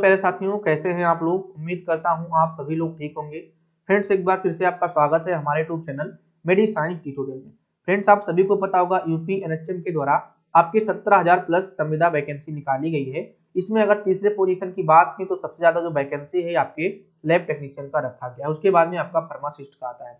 प्यारे साथियों, कैसे हैं आप लोग। उम्मीद करता हूं आप सभी लोग ठीक होंगे। फ्रेंड्स, एक बार फिर से आपका स्वागत है हमारे यूट्यूब चैनल मेडी साइंस ट्यूटोरियल में। फ्रेंड्स, आप सभी को पता होगा यूपी एनएचएम के द्वारा आपके 17,000 प्लस संविदा वैकेंसी निकाली गई है। इसमें अगर तीसरे पोजीशन की बात की तो सबसे ज्यादा जो वैकेंसी है आपके लैब टेक्नीशियन का रखा गया है, उसके बाद में आपका फार्मासिस्ट का आता है।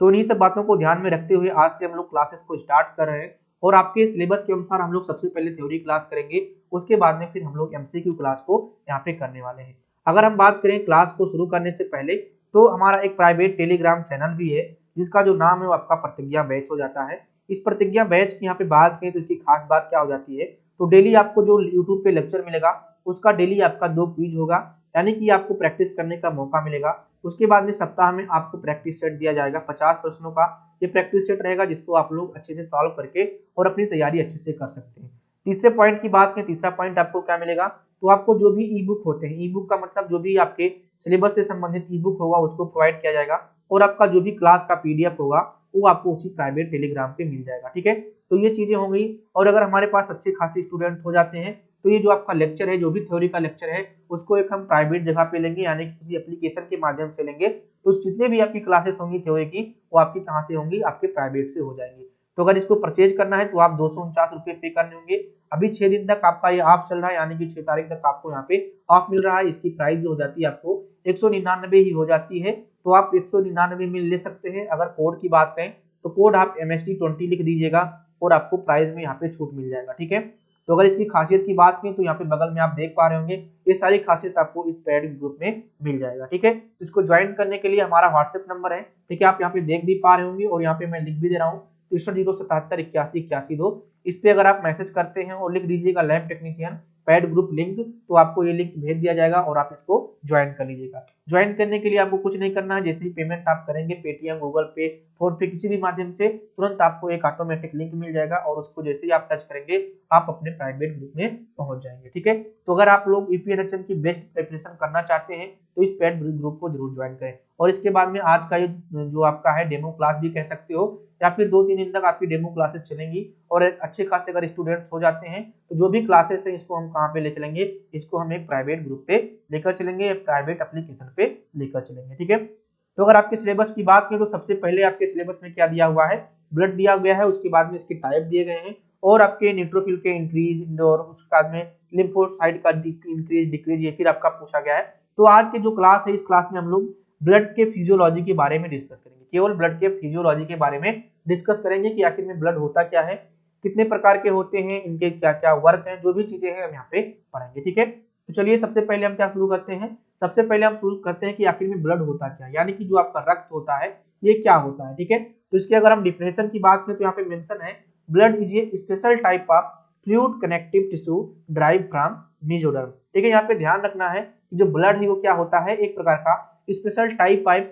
तो इन्हीं सब बातों को ध्यान में रखते हुए आज से हम लोग क्लासेस को स्टार्ट कर रहे हैं और आपके सिलेबस के अनुसार हम लोग सबसे पहले थ्योरी क्लास करेंगे, उसके बाद में फिर हम लोग एमसीक्यू क्लास को यहाँ पे करने वाले हैं। अगर हम बात करें क्लास को शुरू करने से पहले, तो हमारा एक प्राइवेट टेलीग्राम चैनल भी है जिसका जो नाम है वो आपका प्रतिज्ञा बैच हो जाता है। इस प्रतिज्ञा बैच की यहाँ पे बात करें तो इसकी खास बात क्या हो जाती है, तो डेली आपको जो यूट्यूब पे लेक्चर मिलेगा उसका डेली आपका 2 क्विज होगा, यानी कि आपको प्रैक्टिस करने का मौका मिलेगा। उसके बाद में सप्ताह में आपको प्रैक्टिस सेट दिया जाएगा 50 प्रश्नों का। ये प्रैक्टिस सेट रहेगा जिसको आप लोग अच्छे से सॉल्व करके और अपनी तैयारी अच्छे से कर सकते हैं। तीसरे पॉइंट की बात करें, तीसरा पॉइंट आपको क्या मिलेगा, तो आपको जो भी ई बुक होते हैं, ई बुक का मतलब जो भी आपके सिलेबस से संबंधित ई बुक होगा उसको प्रोवाइड किया जाएगा और आपका जो भी क्लास का पीडीएफ होगा वो आपको उसी प्राइवेट टेलीग्राम पे मिल जाएगा। ठीक है, तो ये चीजें हो गई। और अगर हमारे पास अच्छे खासे स्टूडेंट हो जाते हैं तो ये जो आपका लेक्चर है, जो भी थ्योरी का लेक्चर है, उसको एक हम प्राइवेट जगह पे लेंगे, यानी कि किसी एप्लीकेशन के माध्यम से लेंगे। तो जितने भी आपकी क्लासेस होंगी थ्योरी की, वो आपकी कहाँ से होंगी, आपके प्राइवेट से हो जाएंगी। तो अगर इसको परचेज करना है तो आप 249 रुपये पे करने होंगे। अभी 6 दिन तक आपका ये ऑफ चल रहा है, यानी कि 6 तारीख तक आपको यहाँ पे ऑफ मिल रहा है। इसकी प्राइस जो हो जाती है आपको 199 ही हो जाती है, तो आप 199 में ले सकते हैं। अगर कोड की बात करें तो कोड आप MST20 लिख दीजिएगा और आपको प्राइस में यहाँ पे छूट मिल जाएगा। ठीक है, तो अगर इसकी खासियत की बात करें तो यहाँ पे बगल में आप देख पा रहे होंगे, ये सारी खासियत आपको इस पेड ग्रुप में मिल जाएगा। ठीक है, तो इसको ज्वाइन करने के लिए हमारा व्हाट्सएप नंबर है, ठीक है, आप यहाँ पे देख भी पा रहे होंगे और यहाँ पे मैं लिख भी दे रहा हूँ 6307718182। इस पे अगर आप मैसेज करते हैं और लिख दीजिएगा lab technician paid group link, तो आपको ये लिंक भेज दिया जाएगा और आप इसको ज्वाइन कर लीजिएगा। ज्वाइन करने के लिए आपको कुछ नहीं करना है, जैसे ही पेमेंट आप करेंगे पेटीएम, गूगल पे, फोन पे, किसी भी माध्यम से, तुरंत आपको एक ऑटोमेटिक लिंक मिल जाएगा और उसको जैसे ही आप टच करेंगे आप अपने प्राइवेट ग्रुप में पहुंच जाएंगे। ठीक है, तो अगर आप लोग यूपीएनएचएम की बेस्ट प्रिपरेशन करना चाहते हैं तो इस पेड ग्रुप को जरूर ज्वाइन करें। और इसके बाद में आज का ये जो आपका है डेमो क्लास भी कह सकते हो, या फिर 2-3 दिन तक आपकी डेमो क्लासेस चलेंगी और अच्छे खासे अगर स्टूडेंट्स हो जाते हैं तो जो भी क्लासेस है इसको हम कहाँ पे ले चलेंगे, इसको हम एक प्राइवेट ग्रुप पे लेकर चलेंगे, प्राइवेट एप्लीकेशन पे लेकर चलेंगे। ठीक है, तो अगर आपके सिलेबस की बात करें तो सबसे पहले आपके सिलेबस में क्या दिया हुआ है, ब्लड दिया गया है, उसके बाद में इसके टाइप दिए गए हैं और आपके न्यूट्रोफिल के इंक्रीज और उसके बाद में लिम्फोसाइट का इंक्रीज डिक्रीज ये फिर आपका पूछा गया है। तो आज के जो क्लास है, इस क्लास में हम लोग ब्लड के फिजियोलॉजी के बारे में डिस्कस करेंगे, केवल ब्लड के फिजियोलॉजी के बारे में डिस्कस करेंगे कि आखिर में ब्लड होता क्या है, कितने प्रकार के होते हैं, इनके क्या क्या वर्क हैं, जो भी चीजें हैं हम यहाँ पे पढ़ेंगे। ठीक है, तो चलिए सबसे पहले हम क्या शुरू करते हैं, सबसे पहले हम शुरू करते हैं कि आखिर में ब्लड होता क्या है, यानी कि जो आपका रक्त होता है ये क्या होता है। ठीक है, तो इसके अगर हम डिफिनेशन की बात करें तो यहाँ पे मेंशन है, blood is a special type of fluid connective tissue drive from mesoderm. ठीक है, यहाँ पे ध्यान रखना है कि जो ब्लड है वो क्या होता है, एक प्रकार का special type of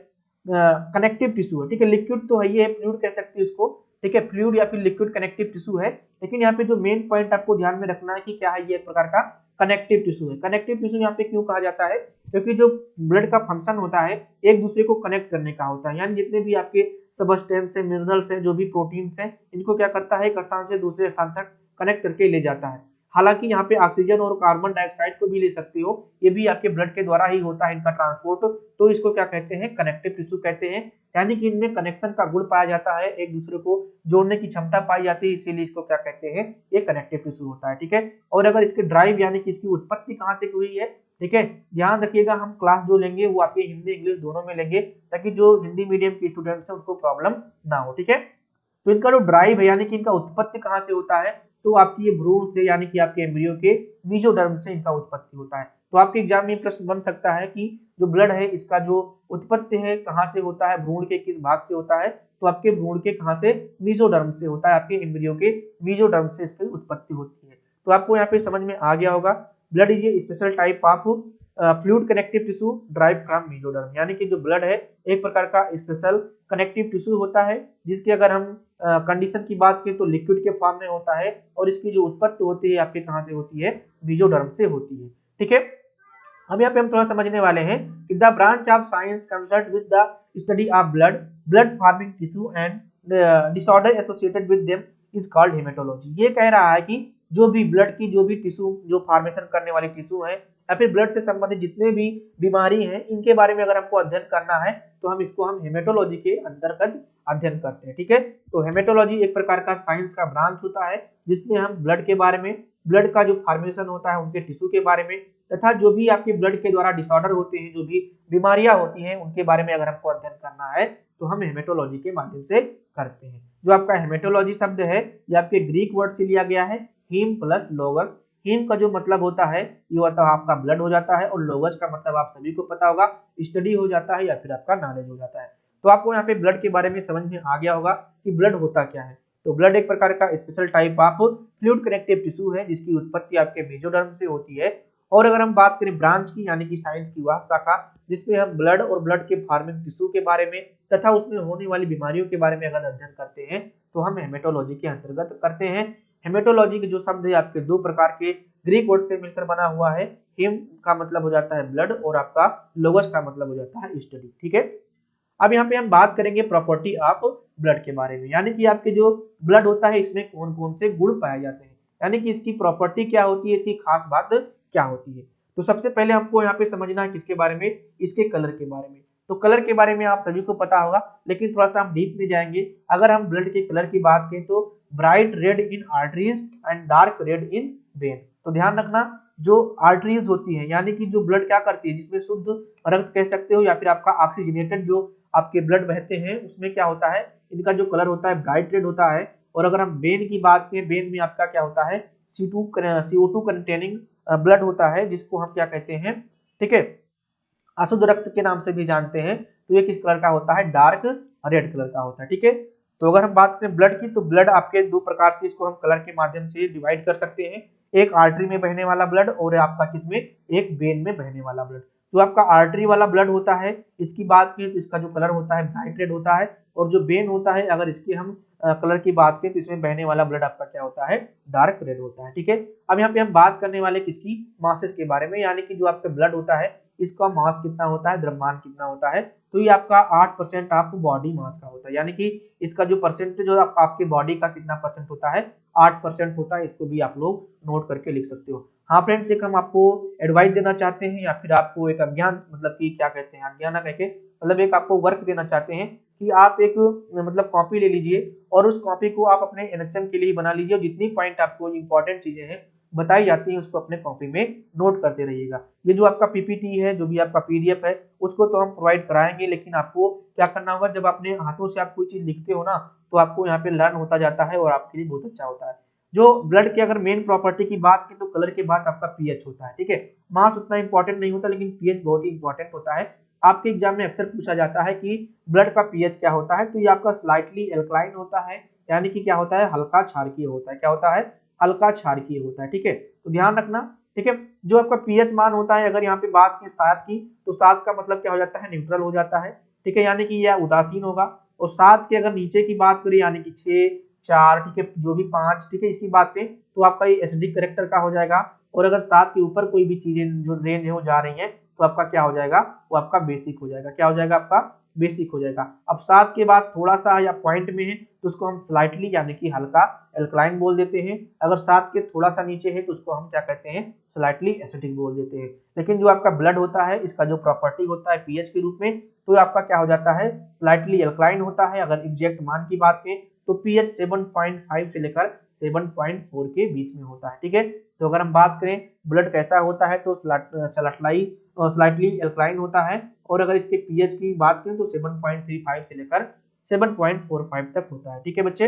connective tissue है। ठीक है, लिक्विड तो है, ये फ्लूइड कह सकते हैं इसको। ठीक है, फ्लूइड या फिर लिक्विड कनेक्टिव टिश्यू है, लेकिन यहाँ पे जो मेन पॉइंट आपको ध्यान में रखना है कि क्या है, ये एक प्रकार का कनेक्टिव टिश्यू है। कनेक्टिव टिश्यू यहाँ पे क्यों कहा जाता है, क्योंकि जो ब्लड का फंक्शन होता है एक दूसरे को कनेक्ट करने का होता है, यानी जितने भी आपके सबस्टेंस है, मिनरल्स है, जो भी प्रोटीन्स हैं, इनको क्या करता है, एक स्थान से दूसरे स्थान तक कनेक्ट करके ले जाता है। हालांकि यहाँ पे ऑक्सीजन और कार्बन डाइऑक्साइड को भी ले सकते हो, ये भी आपके ब्लड के द्वारा ही होता है इनका ट्रांसपोर्ट, तो इसको क्या कहते हैं, कनेक्टिव टिश्यू कहते हैं। यानी कि इनमें कनेक्शन का गुण पाया जाता है, एक दूसरे को जोड़ने की क्षमता पाई जाती है, इसीलिए इसको क्या कहते हैं, ये कनेक्टिव टिश्यू होता है। ठीक है, और अगर इसके ड्राइव यानी कि इसकी उत्पत्ति कहाँ से हुई है, ठीक है, ध्यान रखिएगा, हम क्लास जो लेंगे वो आपके हिंदी इंग्लिश दोनों में लेंगे, ताकि जो हिंदी मीडियम के स्टूडेंट्स हैं उनको प्रॉब्लम ना हो। ठीक है, तो इनका जो ड्राइव है यानी कि इनका उत्पत्ति कहाँ से होता है, तो आपकी ये भ्रूण से, यानी कि आपके एम्ब्रियो के मेसोडर्म से इनका उत्पत्ति होता है। तो आपके एग्जाम में प्रश्न बन सकता है कि जो ब्लड है इसका जो उत्पत्ति है कहाँ से होता है, भ्रूण के किस भाग से होता है, तो आपके भ्रूण के कहाँ से, मेसोडर्म से होता है, आपके एम्ब्रियो के मेसोडर्म से इसकी उत्पत्ति होती है। तो आपको यहाँ पे समझ में आ गया होगा, blood is a special type of fluid connective tissue drive from mesoderm, यानी कि जो ब्लड है एक प्रकार का स्पेशल कनेक्टिव टिश्यू होता है, जिसकी अगर हम कंडीशन की बात करें तो लिक्विड के फॉर्म में होता है और इसकी जो उत्पत्ति होती है आपके कहाँ से होती है, मेसोडर्म से होती है। ठीक है, अब यहाँ पे हम थोड़ा समझने वाले हैं कि the branch of science concerned with the study of blood, blood forming tissue and disorder associated with them is called haematology. ये कह रहा है कि जो भी ब्लड की जो भी टिश्यू जो फॉर्मेशन करने वाली टिश्यू है या फिर ब्लड से संबंधित जितने भी बीमारी हैं इनके बारे में अगर हमको अध्ययन करना है तो हम इसको हेमेटोलॉजी के अंतर्गत अध्ययन करते हैं। ठीक है, तो हेमेटोलॉजी एक प्रकार का साइंस का ब्रांच होता है जिसमें हम ब्लड के बारे में, ब्लड का जो फॉर्मेशन होता है उनके टिश्यू के बारे में, तथा जो भी आपके ब्लड के द्वारा डिसऑर्डर होते हैं, जो भी बीमारियां होती हैं उनके बारे में अगर हमको अध्ययन करना है तो हम हेमेटोलॉजी के माध्यम से करते हैं। जो आपका हेमेटोलॉजी शब्द है ये आपके ग्रीक वर्ड से लिया गया है, हीम प्लस लोगस। हीम का जो मतलब होता है ये होता है आपका ब्लड हो जाता है, और लोगस का मतलब आप सभी को पता होगा स्टडी हो जाता है या फिर आपका नॉलेज हो जाता है। तो आपको यहाँ पे ब्लड के बारे में समझ में आ गया होगा कि ब्लड होता क्या है। तो ब्लड एक प्रकार का special type of fluid connective tissue है जिसकी उत्पत्ति आपके मेसोडर्म से होती है। और अगर हम बात करें ब्रांच की यानी कि साइंस की वह शाखा जिसमें हम ब्लड और ब्लड के फॉर्मिंग टिश्यू के बारे में तथा उसमें होने वाली बीमारियों के बारे में अगर अध्ययन करते हैं तो हम हेमेटोलॉजी के अंतर्गत करते हैं। हेमेटोलॉजी के जो शब्द है आपके दो प्रकार के ग्रीक वर्ड से मिलकर बना हुआ है। हिम का मतलब हो जाता है ब्लड और आपका लोगस का मतलब हो जाता है स्टडी। ठीक है, अब यहाँ पे हम बात करेंगे प्रॉपर्टी ऑफ ब्लड के बारे में, यानी कि आपके जो ब्लड होता है इसमें कौन कौन से गुण पाए जाते हैं, यानी कि इसकी प्रॉपर्टी क्या होती है, इसकी खास बात क्या होती है। तो सबसे पहले हमको यहाँ पे समझना है किसके बारे में, इसके कलर के बारे में। तो कलर के बारे में आप सभी को पता होगा, लेकिन थोड़ा सा हम डीप में जाएंगे। अगर हम ब्लड के कलर की बात करें तो bright red in arteries and dark red in when. तो ध्यान रखना, जो आर्टरीज होती है यानी कि जो ब्लड क्या करती है, जिसमें शुद्ध रक्त कह सकते हो या फिर आपका ऑक्सीजनेटेड जो आपके ब्लड बहते हैं, उसमें क्या होता है, इनका जो कलर होता है ब्राइट रेड होता है। और अगर हम वेन की बात करें, वेन में आपका क्या होता है, CO2 कंटेनिंग ब्लड होता है जिसको हम क्या कहते हैं, ठीक है, अशुद्ध रक्त के नाम से भी जानते हैं। तो ये किस कलर का होता है, डार्क रेड कलर का होता है। ठीक है, तो अगर हम बात करें ब्लड की, तो ब्लड आपके दो प्रकार से इसको हम कलर के माध्यम से डिवाइड कर सकते हैं, एक आर्टरी में बहने वाला ब्लड और आपका किसमें, एक वेन में बहने वाला ब्लड। जो आपका आर्टरी वाला ब्लड होता है इसकी बात करें तो इसका जो कलर होता है ब्राइट रेड होता है, और जो वेन होता है अगर इसकी हम कलर की बात करें तो इसमें बहने वाला ब्लड आपका क्या होता है, डार्क रेड होता है। ठीक है, अब यहाँ पे हम बात करने वाले किसकी, मासेस के बारे में, यानी कि जो आपका ब्लड होता है इसका मास कितना होता है, द्रव्यमान कितना होता है। तो ये आपका 8% ऑफ बॉडी मास का होता है, यानी कि इसका जो परसेंटेज जो आपके बॉडी का कितना परसेंट होता है, 8% होता है। इसको भी आप लोग नोट करके लिख सकते हो। हाँ फ्रेंड्स, एक हम आपको एडवाइस देना चाहते हैं या फिर आपको एक अज्ञान मतलब कि क्या कहते हैं, अज्ञान ना कहके मतलब एक आपको वर्क देना चाहते हैं कि आप एक मतलब कॉपी ले लीजिए और उस कॉपी को आप अपने एनएचएम के लिए बना लीजिए, और जितनी पॉइंट आपको इंपॉर्टेंट चीजें हैं बताई जाती है उसको अपने कॉपी में नोट करते रहिएगा। ये जो आपका पीपीटी है, जो भी आपका पीडीएफ है, उसको तो हम प्रोवाइड कराएंगे, लेकिन आपको क्या करना होगा, जब अपने हाथों से आप कोई चीज लिखते हो ना तो आपको यहाँ पे लर्न होता जाता है और आपके लिए बहुत अच्छा होता है। जो ब्लड की अगर मेन प्रॉपर्टी की बात की तो कलर के बाद आपका पीएच होता है। ठीक है, मास उतना इंपॉर्टेंट नहीं होता, लेकिन पीएच बहुत ही इंपॉर्टेंट होता है। आपके एग्जाम में अक्सर पूछा जाता है कि ब्लड का पीएच क्या होता है, तो ये आपका स्लाइटली एल्कलाइन होता है, यानी कि क्या होता है, हल्का क्षारकीय होता है। क्या होता है, हल्का क्षारकीय होता है। ठीक है, तो ध्यान रखना। ठीक है, जो आपका पीएच मान होता है, अगर यहाँ पे बात की 7 की, तो 7 का मतलब क्या हो जाता है, न्यूट्रल हो जाता है। ठीक है, यानी कि यह उदासीन होगा। और 7 के अगर नीचे की बात करें यानी कि 6, 4, ठीक है, जो भी 5, ठीक है, इसकी बात करें तो आपका ये एसिडिक करेक्टर का हो जाएगा। और अगर 7 के ऊपर कोई भी चीजें जो रेंज है वो जा रही है तो आपका क्या हो जाएगा, वो आपका बेसिक हो जाएगा। क्या हो जाएगा, आपका बेसिक हो जाएगा। अब 7 के बाद थोड़ा सा या पॉइंट में है तो उसको हम स्लाइटली यानी कि हल्का एल्कलाइन बोल देते हैं। अगर 7 के थोड़ा सा नीचे है तो उसको हम क्या कहते हैं, स्लाइटली एसिडिक बोल देते हैं। लेकिन जो आपका ब्लड होता है इसका जो प्रॉपर्टी होता है पीएच के रूप में, तो आपका क्या हो जाता है, स्लाइटली एल्कलाइन होता है। अगर एग्जैक्ट मान की बात करें तो पीएच 7.5 से लेकर 7.4 के बीच में होता है। ठीक है, तो अगर हम बात करें ब्लड कैसा होता है तो स्लाइटली एल्कलाइन होता है, और अगर इसके पीएच की बात करें तो 7.35 से लेकर 7.45 तक होता है। ठीक है बच्चे,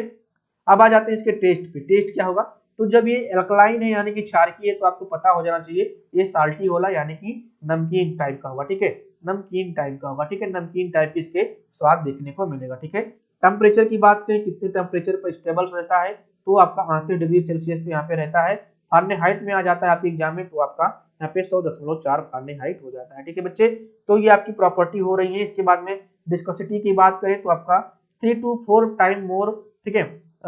अब आ जाते हैं इसके टेस्ट पे। टेस्ट क्या होगा, तो जब ये एल्कलाइन है यानी कि क्षारकीय है तो आपको पता हो जाना चाहिए ये साल्टी वाला यानी कि नमकीन टाइप का होगा। ठीक है, नमकीन टाइप का होगा। ठीक है, नमकीन टाइप के इसके स्वाद देखने को मिलेगा। ठीक है, टेम्परेचर की बात करें कितने टेम्परेचर पर स्टेबल रहता है, तो आपका 38 डिग्री सेल्सियस पे यहाँ पे रहता है। फारेनहाइट में आ जाता है आपके एग्जाम में तो आपका यहाँ पे 100.4 फारेनहाइट हो जाता है। ठीक है बच्चे, तो ये आपकी प्रॉपर्टी हो रही है। इसके बाद में विस्कोसिटी की बात करें तो आपका 3 to 4 टाइम मोर, ठीक है,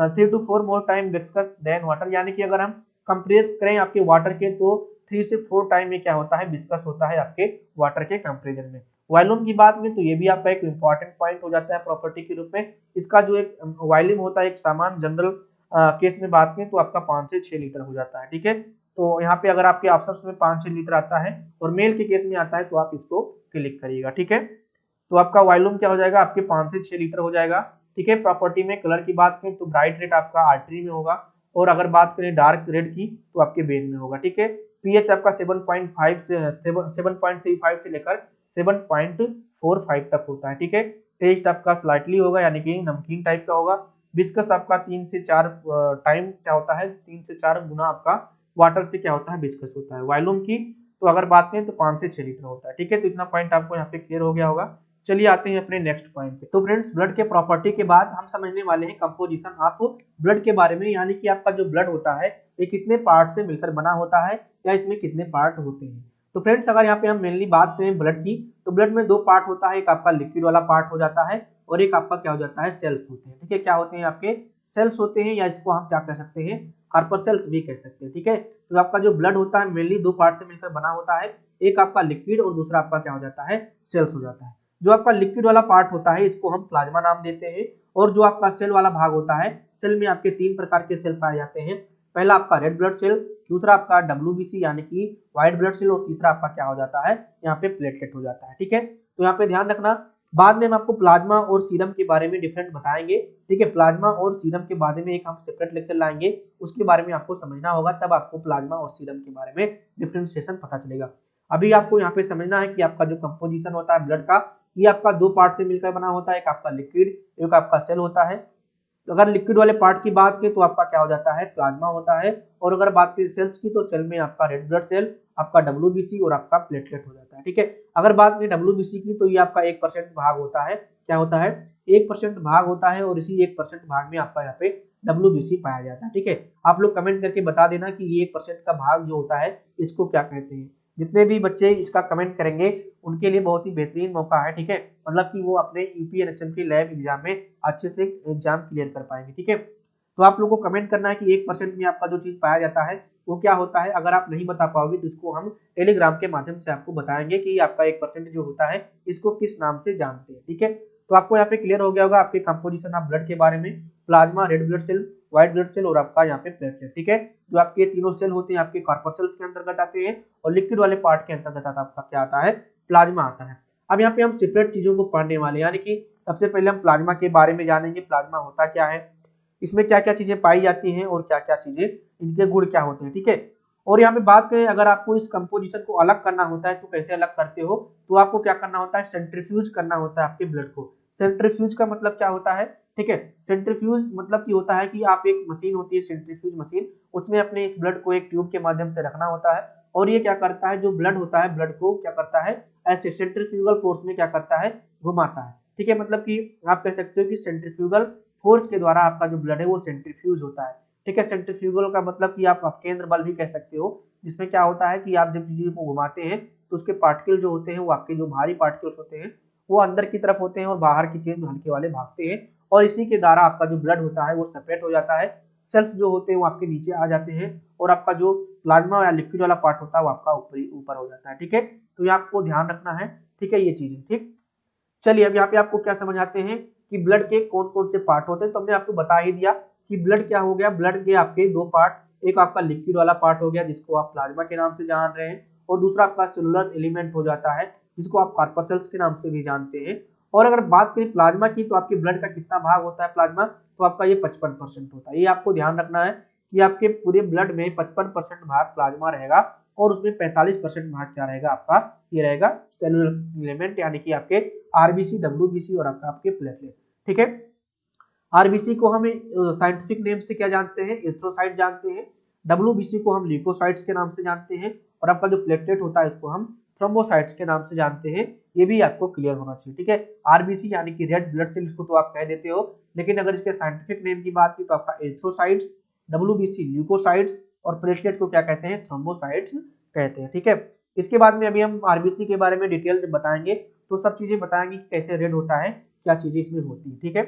3 to 4 more time viscous than water, यानी कि अगर हम कंपेयर करें आपके वाटर के तो 3 से 4 टाइम में क्या होता है, विस्कस होता है आपके वाटर के कंपेरिजन में। वॉल्यूम की बात में तो ये भी आपका एक इंपॉर्टेंट पॉइंट हो जाता है प्रॉपर्टी के रूप में। इसका जो एक वॉल्यूम होता है एक सामान जनरल केस में बात करें तो आपका 5 से 6 लीटर हो जाता है। ठीक है, तो यहाँ पे अगर आपके ऑप्शन में 5-6 लीटर आता है और मेल के केस में आता है तो आप इसको क्लिक करिएगा, ठीक है। तो आपका वॉल्यूम क्या हो जाएगा, आपके 5 से 6 लीटर हो जाएगा, ठीक है। प्रॉपर्टी में कलर की बात करें तो ब्राइट रेड आपका आर्टरी में होगा, और अगर बात करें डार्क रेड की तो आपके वेन में होगा, ठीक है। पीएच आपका 7.5 से 7.35 से लेकर 7.45 तक होता है, ठीक है। टेस्ट आपका स्लाइटली होगा यानी कि नमकीन टाइप का होगा। विस्कस आपका 3 से 4 टाइम क्या होता है, 3 से 4 गुना आपका वाटर से क्या होता है, विस्कस होता है। वॉल्यूम की तो अगर बात करें तो 5 से 6 लीटर होता है, ठीक है। तो इतना पॉइंट आपको यहाँ पे क्लियर हो गया होगा। चलिए आते हैं अपने नेक्स्ट पॉइंट पे। तो फ्रेंड्स, ब्लड के प्रॉपर्टी के बाद हम समझने वाले हैं कंपोजिशन ऑफ ब्लड के बारे में, यानी कि आपका जो ब्लड होता है ये कितने पार्ट से मिलकर बना होता है या इसमें कितने पार्ट होते हैं। तो फ्रेंड्स, अगर यहाँ पे हम मेनली बात करें ब्लड की, तो ब्लड में 2 पार्ट होता है, एक आपका लिक्विड वाला पार्ट हो जाता है और एक आपका क्या हो जाता है, सेल्स होते हैं, ठीक है। क्या होते हैं आपके, सेल्स होते हैं, या इसको हम क्या कह सकते हैं, कार्पोसेल्स भी कह सकते हैं, ठीक है। तो आपका जो ब्लड होता है मेनली 2 पार्ट से मिलकर बना होता है, एक आपका लिक्विड और दूसरा आपका क्या हो जाता है, सेल्स हो जाता है। जो आपका लिक्विड वाला पार्ट होता है इसको हम प्लाज्मा नाम देते हैं, और जो आपका सेल वाला भाग होता है, सेल में आपके 3 प्रकार के सेल पाए जाते हैं। पहला आपका रेड ब्लड सेल, दूसरा आपका WBC यानी कि व्हाइट ब्लड सेल, और तीसरा आपका क्या हो जाता है, यहाँ पे प्लेटलेट हो जाता है, ठीक है। तो यहाँ पे ध्यान रखना, बाद में हम आपको प्लाज्मा और सीरम के बारे में डिफरेंट बताएंगे, ठीक है। प्लाज्मा और सीरम के बारे में एक हम सेपरेट लेक्चर लाएंगे, उसके बारे में आपको समझना होगा, तब आपको प्लाज्मा और सीरम के बारे में डिफरेंशिएशन पता चलेगा। अभी आपको यहाँ पे समझना है कि आपका जो कंपोजिशन होता है ब्लड का, ये आपका 2 पार्ट से मिलकर बना होता है, एक आपका लिक्विड, एक आपका सेल होता है। अगर लिक्विड वाले पार्ट की बात करें तो आपका क्या हो जाता है, प्लाज्मा होता है, और अगर बात करें सेल्स की तो सेल में आपका रेड ब्लड सेल, आपका WBC और आपका प्लेटलेट हो जाता है, ठीक है। अगर बात करें WBC की तो ये आपका 1% भाग होता है, क्या होता है, 1% भाग होता है, और इसी 1% भाग में आपका यहाँ पे WBC पाया जाता है, ठीक है। आप लोग कमेंट करके बता देना कि ये 1% का भाग जो होता है इसको क्या कहते हैं। जितने भी बच्चे इसका कमेंट करेंगे उनके लिए बहुत ही बेहतरीन मौका है, ठीक है। मतलब कि वो अपने UPNHM की लैब एग्जाम में अच्छे से एग्जाम क्लियर कर पाएंगे, ठीक है। तो आप लोगों को कमेंट करना है कि 1% में आपका जो चीज पाया जाता है वो क्या होता है। अगर आप नहीं बता पाओगे तो इसको हम टेलीग्राम के माध्यम से आपको बताएंगे कि आपका 1% जो होता है इसको किस नाम से जानते हैं, ठीक है। तो आपको यहाँ पे क्लियर हो गया होगा आपके कंपोजिशन ऑफ ब्लड के बारे में, plasma, red blood cell, white blood cell और आपका यहाँ पे प्लेटलेट, ठीक है। जो आपके तीनों सेल होते हैं आपके कॉर्पसेल्स के अंतर्गत आते हैं, और लिक्विड वाले पार्ट के अंतर्गत आपका क्या आता है, प्लाज्मा आता है। अब यहाँ पे हम सेपरेट चीजों को पढ़ने वाले हैं, यानी कि सबसे पहले हम प्लाज्मा के बारे में जानेंगे, प्लाज्मा होता क्या है, इसमें क्या क्या चीजें पाई जाती हैं और क्या क्या चीजें, इनके गुण क्या होते हैं, ठीक है। और यहाँ पे बात करें अगर आपको इस कंपोजिशन को अलग करना होता है तो कैसे अलग करते हो, तो आपको क्या करना होता है, सेंट्रीफ्यूज करना होता है आपके ब्लड को। सेंट्रीफ्यूज का मतलब क्या होता है, ठीक है। सेंट्रीफ्यूज मतलब की होता है कि आप एक मशीन होती है सेंट्रीफ्यूज मशीन, उसमें अपने इस ब्लड को एक ट्यूब के माध्यम से रखना होता है, और ये क्या करता है, जो ब्लड होता है ब्लड को क्या करता है, ऐसे सेंट्रीफ्यूगल फोर्स में क्या करता है, घुमाता है, ठीक है। मतलब कि आप कह सकते हो कि सेंट्रीफ्यूगल फोर्स के द्वारा आपका जो ब्लड है वो सेंट्रीफ्यूज होता है, ठीक है। सेंट्रीफ्यूगल का मतलब कि आप केंद्र बल भी कह सकते हो, जिसमें क्या होता है कि आप जब चीजों को घुमाते हैं तो उसके पार्टिकल जो होते हैं वो आपके जो भारी पार्टिकल्स होते हैं वो अंदर की तरफ होते हैं और बाहर की चीज हल्के वाले भागते हैं, और इसी के द्वारा आपका जो ब्लड होता है वो सेपरेट हो जाता है, सेल्स जो होते हैं वो आपके नीचे आ जाते हैं, और आपका जो प्लाज्मा या लिक्विड वाला पार्ट होता है वो आपका ऊपर हो जाता है, ठीक है। तो ये आपको ध्यान रखना है, ठीक है, ये चीजें, ठीक। चलिए अब यहाँ पे आपको क्या समझ आते हैं कि ब्लड के कौन कौन से पार्ट होते हैं। तो हमने आपको बता ही दिया कि ब्लड क्या हो गया, ब्लड के आपके 2 पार्ट, एक आपका लिक्विड वाला पार्ट हो गया जिसको आप प्लाज्मा के नाम से जान रहे हैं, और दूसरा आपका सेलुलर एलिमेंट हो जाता है जिसको आप कॉर्पसेल्स के नाम से भी जानते हैं। और अगर बात करें प्लाज्मा की तो आपके ब्लड का कितना भाग होता है प्लाज्मा, तो आपका ये 55% होता है। ये आपको ध्यान रखना है कि आपके पूरे ब्लड में 55% भाग प्लाज्मा रहेगा, और उसमें 45% भाग क्या रहेगा आपका, ये रहेगा सेलुलर एलिमेंट, यानी कि आपके आरबीसी, डब्ल्यूबीसी और आपके प्लेटलेट, ठीक है। आरबीसी को हम साइंटिफिक नेम से क्या जानते हैं, एरिथ्रोसाइट जानते हैं। डब्ल्यूबीसी को हम ल्यूकोसाइट्स के नाम से जानते हैं, और आपका जो प्लेटलेट होता है इसको हम थ्रोम्बोसाइट्स के नाम से जानते हैं। ये भी आपको क्लियर होना चाहिए, ठीक है। आरबीसी यानी कि रेड ब्लड सेल्स को तो आप कह देते हो, लेकिन अगर इसके साइंटिफिक नेम की बात की तो आपका एरिथ्रोसाइट्स, डब्ल्यूबीसी ल्यूकोसाइट्स, और प्लेटलेट को क्या कहते हैं, थ्रोम्बोसाइट्स कहते हैं, ठीक है। इसके बाद में अभी हम आरबीसी के बारे में डिटेल बताएंगे, तो सब चीजें बताएंगे कि कैसे रेड होता है, क्या चीजें इसमें होती है, ठीक है।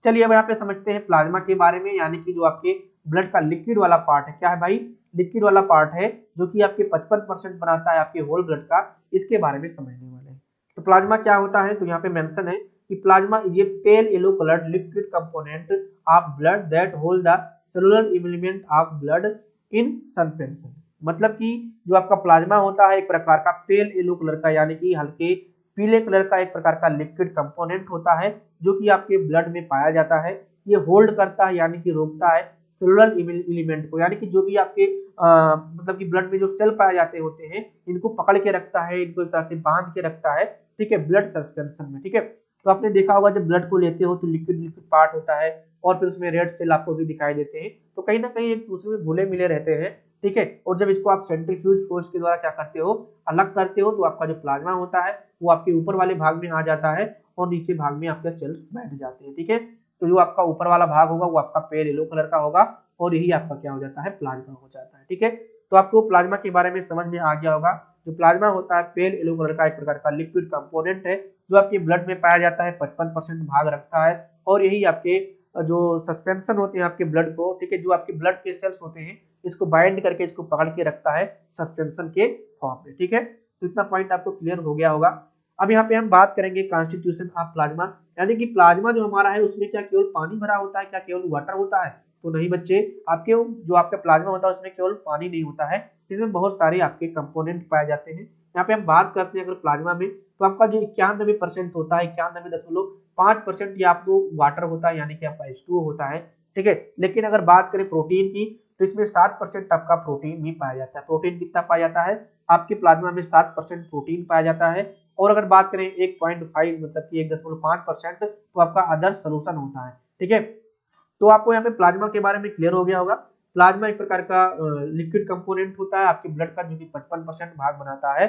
चलिए अब यहाँ पे समझते हैं प्लाज्मा के बारे में, यानी कि जो आपके ब्लड का लिक्विड वाला पार्ट है, क्या है भाई, लिक्विड वाला पार्ट है जो कि आपके 55% बनाता है आपके होल ब्लड का, इसके बारे में समझने वाले हैं। तो प्लाज्मा क्या होता है, तो यहाँ पे मेंशन है कि plasma is a pale yellow coloured liquid component of blood that hold the cellular element of blood in suspension. मतलब कि जो आपका प्लाज्मा होता है एक प्रकार का पेल येलो कलर का यानी कि हल्के पीले कलर का एक प्रकार का लिक्विड कंपोनेंट होता है जो कि आपके ब्लड में पाया जाता है। ये होल्ड करता है यानी कि रोकता है सेलुलर एलिमेंट को, यानी कि जो भी आपके मतलब कि ब्लड में जो सेल पाए जाते होते हैं इनको पकड़ के रखता है, इनको एक तरह से बांध के रखता है, ठीक है, ब्लड सस्पेंशन में। ठीक है, तो आपने देखा होगा जब ब्लड को लेते हो तो लिक्विड लिक्विड पार्ट होता है और फिर उसमें रेड सेल आपको भी दिखाई देते हैं, तो कहीं ना कहीं एक दूसरे में घुले मिले रहते हैं। ठीक है, और जब इसको आप सेंट्रीफ्यूज फोर्स के द्वारा क्या करते हो, अलग करते हो, तो आपका जो प्लाज्मा होता है वो आपके ऊपर वाले भाग में आ जाता है और नीचे भाग में आपके सेल्स बैठ जाते हैं। ठीक है, तो जो आपका ऊपर वाला भाग होगा वो आपका पेल येलो कलर का होगा और यही आपका क्या हो जाता है, प्लाज्मा हो जाता है। ठीक है, तो आपको प्लाज्मा के बारे में समझ में आ गया होगा। जो प्लाज्मा होता है पेल येलो कलर का एक प्रकार का लिक्विड कंपोनेंट है जो आपके ब्लड में पाया जाता है, 55% भाग रखता है और यही आपके जो सस्पेंशन होते हैं आपके ब्लड को, ठीक है, जो आपके ब्लड के सेल्स होते हैं इसको बाइंड करके इसको पकड़ के रखता है सस्पेंशन के फॉर्म में। ठीक है, तो इतना पॉइंट आपको क्लियर हो गया होगा। अब यहाँ पे हम बात करेंगे कॉन्स्टिट्यूशन ऑफ प्लाज्मा, यानी कि प्लाज्मा जो हमारा है उसमें क्या केवल पानी भरा होता है, क्या केवल वाटर होता है? तो नहीं बच्चे, आपके जो आपका प्लाज्मा होता है उसमें केवल पानी नहीं होता है, इसमें बहुत सारे आपके कंपोनेंट पाए जाते हैं। यहाँ पे हम बात करते हैं अगर प्लाज्मा में, तो आपका जो 91% होता है, 91.5% ये आपको वाटर होता है यानी कि आपका H2O होता है। ठीक है, लेकिन अगर बात करें प्रोटीन की तो इसमें 7% आपका प्रोटीन भी पाया जाता है। प्रोटीन कितना पाया जाता है आपके प्लाज्मा में? 7% प्रोटीन पाया जाता है। और अगर बात करें 1.5 मतलब कि 1.5% तो आपका अदर सोल्यूशन होता है। ठीक है, तो आपको यहाँ पे प्लाज्मा के बारे में क्लियर हो गया होगा। प्लाज्मा एक प्रकार का लिक्विड कंपोनेंट होता है आपके ब्लड का जो कि 55% भाग बनाता है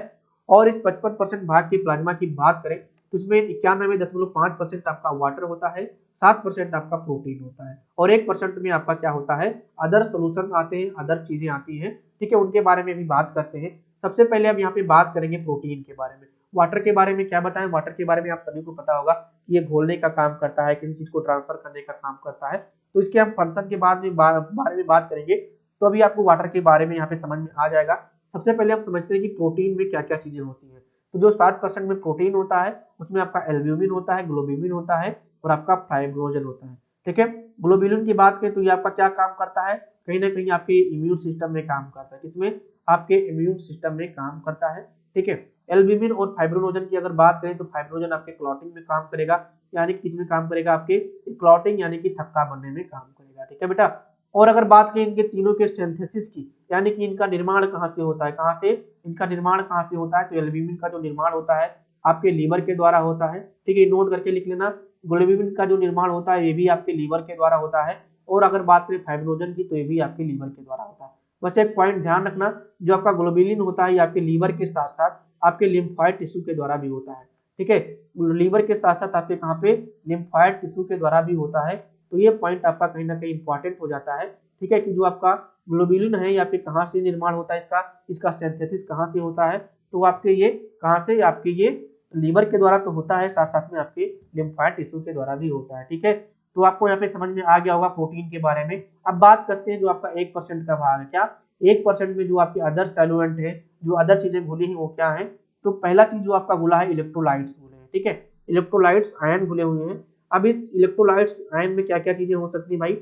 और इस 55% भाग की प्लाज्मा की बात करें तो इसमें 91.5% आपका वाटर होता है, 7% आपका प्रोटीन होता है और 1% में आपका क्या होता है, अदर सोल्यूशन आते हैं, अदर चीजें आती हैं। ठीक है, उनके बारे में भी बात करते हैं। सबसे पहले अब यहाँ पे बात करेंगे प्रोटीन के बारे में। वाटर के बारे में क्या बताएं? वाटर के बारे में आप सभी को पता होगा कि ये घोलने का काम करता है, किसी चीज को ट्रांसफर करने का काम करता है। तो इसके हम फंक्शन के बाद में बारे में बात करेंगे, तो अभी आपको वाटर के बारे में यहाँ पे समझ में आ जाएगा। सबसे पहले हम समझते हैं कि प्रोटीन में क्या क्या चीजें होती हैं। तो जो 60% में प्रोटीन होता है उसमें आपका एल्ब्यूमिन होता है, ग्लोब्यूलिन होता है और आपका फाइब्रोजन होता है। ठीक है, ग्लोब्यूलिन की बात करें तो ये आपका क्या काम करता है, कहीं ना कहीं आपके इम्यून सिस्टम में काम करता है। किसमें? आपके इम्यून सिस्टम में काम करता है। ठीक है, एल्ब्यूमिन और फाइब्रोनोजन की अगर बात करें तो फाइब्रोजन आपके क्लॉटिंग में काम करेगा, यानी कि किसमें काम करेगा, आपके क्लॉटिंग यानी कि थक्का बनने में काम करेगा। ठीक है बेटा, और अगर बात करें इनके तीनों के सिंथेसिस की, यानी कि इनका निर्माण कहाँ से होता है, कहाँ से इनका निर्माण कहाँ से होता है, तो एल्ब्यूमिन का जो निर्माण होता है आपके लीवर के द्वारा होता है। ठीक है, नोट करके लिख लेना। ग्लोब्यूलिन का जो निर्माण होता है ये भी आपके लीवर के द्वारा होता है और अगर बात करें फाइब्रोजन की तो ये भी आपके लीवर के द्वारा होता है। बस एक पॉइंट ध्यान रखना, जो आपका ग्लोब्यूलिन होता है ये आपके लीवर के साथ साथ आपके लिम्फोइड टिश्यू के द्वारा भी होता है। ठीक है, लीवर के साथ साथ आपके कहाँ पे, लिम्फोइड टिश्यू के द्वारा भी होता है। तो ये पॉइंट आपका कहीं ना कहीं इंपॉर्टेंट हो जाता है। ठीक है, कि जो आपका ग्लोब्यूलिन है या फिर कहाँ से निर्माण होता है इसका, इसका सिंथेसिस कहाँ से होता है, तो आपके ये कहाँ से, आपके ये लीवर के द्वारा तो होता है, साथ साथ में आपके लिम्फोइड टिश्यू के द्वारा भी होता है। ठीक है, तो आपको यहाँ पे समझ में आ गया होगा प्रोटीन के बारे में। अब बात करते हैं जो आपका 1% का भाग है, क्या 1% में जो आपके अदर सॉल्वेंट है, जो अदर चीजें घुली हैं वो क्या है, तो पहला चीज जो आपका घुला है इलेक्ट्रोलाइट्स घुले हैं। ठीक है, इलेक्ट्रोलाइट्स आयन घुले हुए हैं। अब इस इलेक्ट्रोलाइट्स आयन में क्या क्या चीजें हो सकती है भाई,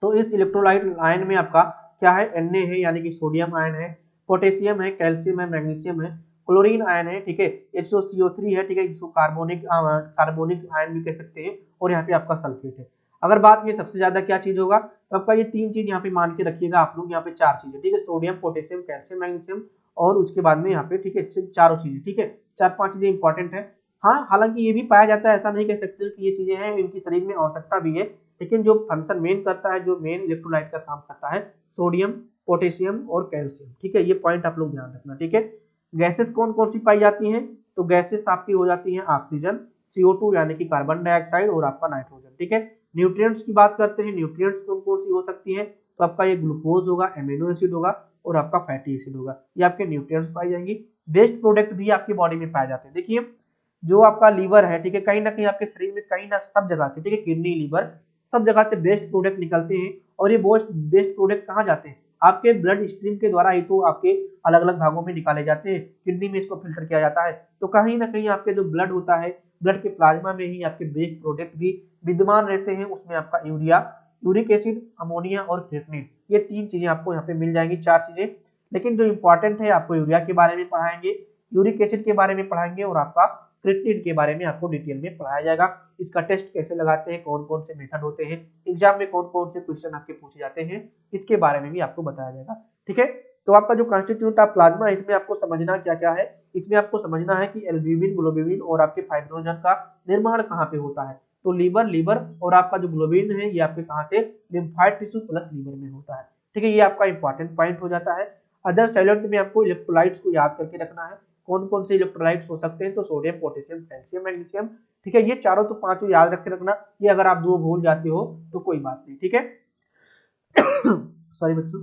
तो इस इलेक्ट्रोलाइट आयन में आपका क्या है, Na है यानी कि सोडियम आयन है, पोटेशियम है, कैल्शियम है, मैग्नीशियम है, क्लोरीन आयन है। ठीक है, H2CO3 है। ठीक है, जिसको कार्बोनिक आयन भी कह सकते हैं और यहाँ पे आपका सल्फेट है। अगर बात की सबसे ज्यादा क्या चीज होगा, तो आपका ये तीन चीज यहाँ पे मान के रखिएगा आप लोग, यहाँ पे चार चीजें। ठीक है, सोडियम, पोटेशियम, कैल्शियम, मैग्नीशियम और उसके बाद में यहाँ पे, ठीक है, चारों चीजें। ठीक है, चार पांच चीजें इंपॉर्टेंट है। हाँ, हालांकि ये भी पाया जाता है, ऐसा नहीं कह सकते कि ये चीजें हैं, इनकी शरीर में आवश्यकता भी है, लेकिन जो फंक्शन मेन करता है, जो मेन इलेक्ट्रोलाइट का काम करता है, सोडियम, पोटेशियम और कैल्शियम। ठीक है, ये पॉइंट आप लोग ध्यान रखना। ठीक है, गैसेस कौन कौन सी पाई जाती हैं, तो गैसेस आपकी हो जाती हैं ऑक्सीजन, CO2 यानी कि कार्बन डाइऑक्साइड और आपका नाइट्रोजन। ठीक है, न्यूट्रिएंट्स की बात करते हैं, न्यूट्रिएंट्स कौन कौन सी हो सकती हैं, तो आपका ये ग्लूकोज होगा, एमिनो एसिड होगा और आपका फैटी एसिड होगा, ये आपके न्यूट्रिएंट्स पाई जाएंगी। वेस्ट प्रोडक्ट भी आपकी बॉडी में पाए जाते हैं। देखिए, जो आपका लीवर है, ठीक है, कहीं ना कहीं आपके शरीर में कहीं ना सब जगह से, ठीक है, किडनी, लीवर, सब जगह से वेस्ट प्रोडक्ट निकलते हैं और ये वेस्ट प्रोडक्ट कहाँ जाते हैं, आपके ब्लड स्ट्रीम के द्वारा ही तो आपके अलग अलग भागों में निकाले जाते हैं, किडनी में इसको फिल्टर किया जाता है। तो कहीं ना कहीं आपके जो ब्लड होता है, ब्लड के प्लाज्मा में ही आपके वेस्ट प्रोडक्ट भी विद्यमान रहते हैं। उसमें आपका यूरिया, यूरिक एसिड, अमोनिया और क्रिएटिनिन, ये तीन चीजें आपको यहाँ पे मिल जाएंगी, चार चीजें। लेकिन जो इंपॉर्टेंट है आपको यूरिया के बारे में पढ़ाएंगे, यूरिक एसिड के बारे में पढ़ाएंगे और आपका क्रिएटिनिन के बारे में आपको डिटेल में पढ़ाया जाएगा। इसका टेस्ट कैसे लगाते हैं, कौन कौन से मेथड होते हैं, एग्जाम में कौन कौन से क्वेश्चन आपके पूछे जाते हैं, इसके बारे में भी आपको बताया जाएगा। ठीक है, तो आपका जो कॉन्स्टिट्यूट ऑफ प्लाज्मा है इसमें आपको समझना क्या क्या है। इसमें आपको समझना है कि एल्ब्यूमिन, ग्लोब्यूलिन और आपके फाइब्रिनोजन का निर्माण कहाँ पे होता है। तो लीवर और आपका जो ग्लोबिन है ये आपके कहाँ से, लिम्फाइड टिश्यू प्लस लीवर में होता है। ठीक है, ये आपका इंपॉर्टेंट पॉइंट हो जाता है। अदर सॉल्वेंट में आपको इलेक्ट्रोलाइट्स को याद करके रखना है। कौन कौन से इलेक्ट्रोलाइट्स हो सकते हैं, तो सोडियम, पोटेशियम, कैल्शियम, मैग्नीशियम। ठीक है, ये चारों तो पांचों याद रख के रखना। ये अगर आप दो भूल जाते हो तो कोई बात नहीं। ठीक है सॉरी बच्चों।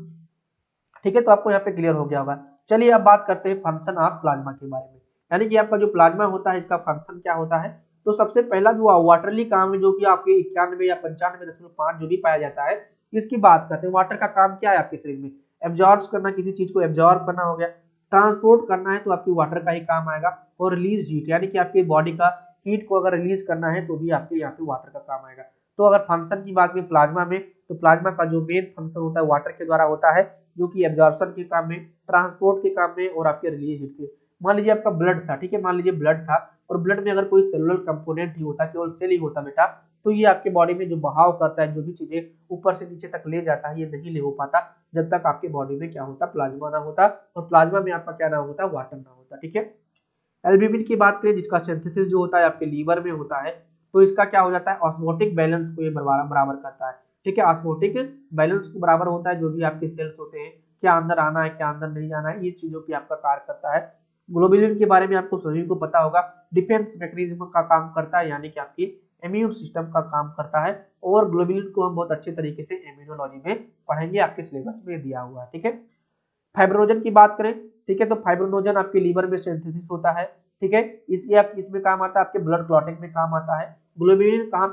ठीक है, तो आपको यहाँ पे क्लियर हो गया होगा। चलिए अब बात करते हैं फंक्शन ऑफ प्लाज्मा के बारे में, यानी कि आपका जो प्लाज्मा होता है इसका फंक्शन क्या होता है। तो सबसे पहला जो वाटरली काम है, जो कि आपके 91 या 95.5 जो भी पाया जाता है, इसकी बात करते हैं। वाटर का काम क्या है आपके शरीर में, एब्जॉर्ब करना, किसी चीज को एब्जॉर्ब करना हो गया, ट्रांसपोर्ट करना है तो आपकी वाटर का ही काम आएगा, और रिलीज हीट, यानी कि आपकी बॉडी का हीट को अगर रिलीज करना है तो भी आपके यहाँ पे वाटर का काम आएगा। तो अगर फंक्शन की बात करें प्लाज्मा में, तो प्लाज्मा का जो मेन फंक्शन होता है वाटर के द्वारा होता है, जो कि एब्जॉर्प्शन के काम में, ट्रांसपोर्ट के काम में और आपके रिलीज हीट के। मान लीजिए आपका ब्लड था, ठीक है, मान लीजिए ब्लड था और ब्लड में अगर कोई सेलुलर कंपोनेंट ही होता, केवल सेल ही होता बेटा, तो ये आपके बॉडी में जो बहाव करता है, जो भी चीजें ऊपर से नीचे तक ले जाता है, ये नहीं ले हो पाता जब तक आपके बॉडी में क्या होता, प्लाज्मा ना होता, और प्लाज्मा में आपका क्या ना होता, वाटर ना होता। ठीक है, एल्ब्यूमिन की बात करें जिसका सिंथेसिस जो होता है आपके लीवर में होता है, तो इसका क्या हो जाता है, ऑस्मोटिक बैलेंस को ये बराबर करता है। ठीक है, ऑस्मोटिक बैलेंस को बराबर होता है, जो भी आपके सेल्स होते हैं, क्या अंदर आना है, क्या अंदर नहीं आना है, इस चीजों की आपका कार्य करता है। ग्लोबुलिन के बारे में आपको सभी को पता होगा, डिफेंस मैकेनिज्म का काम करता है, यानी कि आपकी इम्यून सिस्टम का काम करता है। और ग्लोबुलिन को हम बहुत अच्छे तरीके से इम्यूनोलॉजी में पढ़ेंगे, आपके सिलेबस में दिया हुआ है। ठीक है, फाइब्रोनोजन की बात करें, ठीक है, तो फाइब्रोनोजन आपके लीवर में सिंथेसिस होता है। ठीक है, इसमें काम आता है, आपके ब्लड क्लॉटिंग में काम आता है। ग्लोबुलिन कहाँ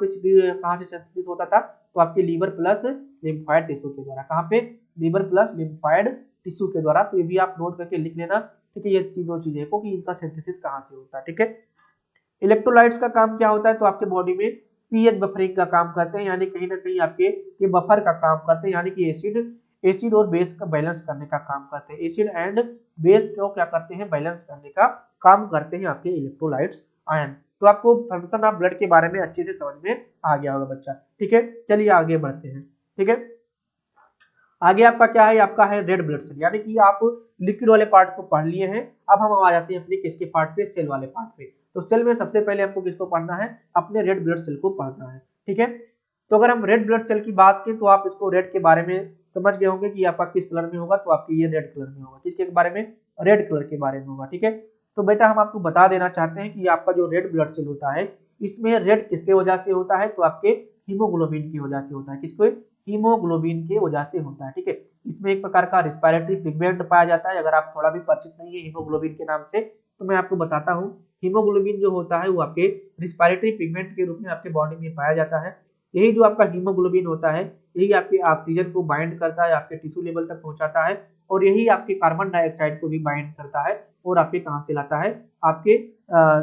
से सिंथेसिस होता था, तो आपके लीवर प्लस लिम्फाइड टिश्यू के द्वारा। कहाँ पे, लीवर प्लस लिम्फाइड टिश्यू के द्वारा। तो ये भी आप नोट करके लिख लेना। ठीक है, ये तीनों चीजें को कि इनका सिंथेसिस कहाँ से होता है। ठीक है, इलेक्ट्रोलाइट्स का काम क्या होता है, तो आपके बॉडी में पीएच बफरिंग का काम करते हैं, यानी कहीं ना कहीं आपके ये बफर का काम करते हैं, यानी कि एसिड और बेस का बैलेंस करने का काम करते हैं। एसिड एंड बेस को क्या करते हैं, बैलेंस करने का काम करते हैं आपके इलेक्ट्रोलाइट्स आयन। तो आपको फंक्शन ऑफ ब्लड के बारे में अच्छे से समझ में आ गया होगा बच्चा। ठीक है, चलिए आगे बढ़ते हैं। ठीक है, आगे आपका क्या है, आपका है रेड ब्लड सेल, यानी कि आप लिक्विड वाले पार्ट को पढ़ लिए हैं। अब हम आ जाते हैं अपने किसके पार्ट पे, सेल वाले पार्ट पे। तो सेल में सबसे पहले आपको किसको पढ़ना है, अपने रेड ब्लड सेल को पढ़ना है। ठीक है, तो अगर हम रेड ब्लड सेल की बात करें तो आप इसको रेड के बारे में समझ गए होंगे कि आपका किस कलर में होगा, तो आपकी ये रेड कलर में होगा। किसके बारे में, रेड कलर के बारे में होगा। ठीक है, तो बेटा हम आपको बता देना चाहते हैं कि आपका जो रेड ब्लड सेल होता है, इसमें रेड किसके वजह से होता है, तो आपके हीमोग्लोबिन की वजह से होता है। किसको, हीमोग्लोबिन के वजह से होता है। ठीक है, इसमें एक प्रकार का रिस्पायरेटरी पिगमेंट पाया जाता है। अगर आप थोड़ा भी परिचित नहीं है हीमोग्लोबिन के नाम से, तो मैं आपको बताता हूँ। हीमोग्लोबिन जो होता है वो आपके रिस्पायरेटरी पिगमेंट के रूप में आपके बॉडी में पाया जाता है। यही जो आपका हीमोग्लोबिन होता है, यही आपके ऑक्सीजन को बाइंड करता है, आपके टिश्यू लेवल तक पहुंचाता है, और यही आपके कार्बन डाइऑक्साइड को भी बाइंड करता है, और आपके कहाँ से लाता है, आपके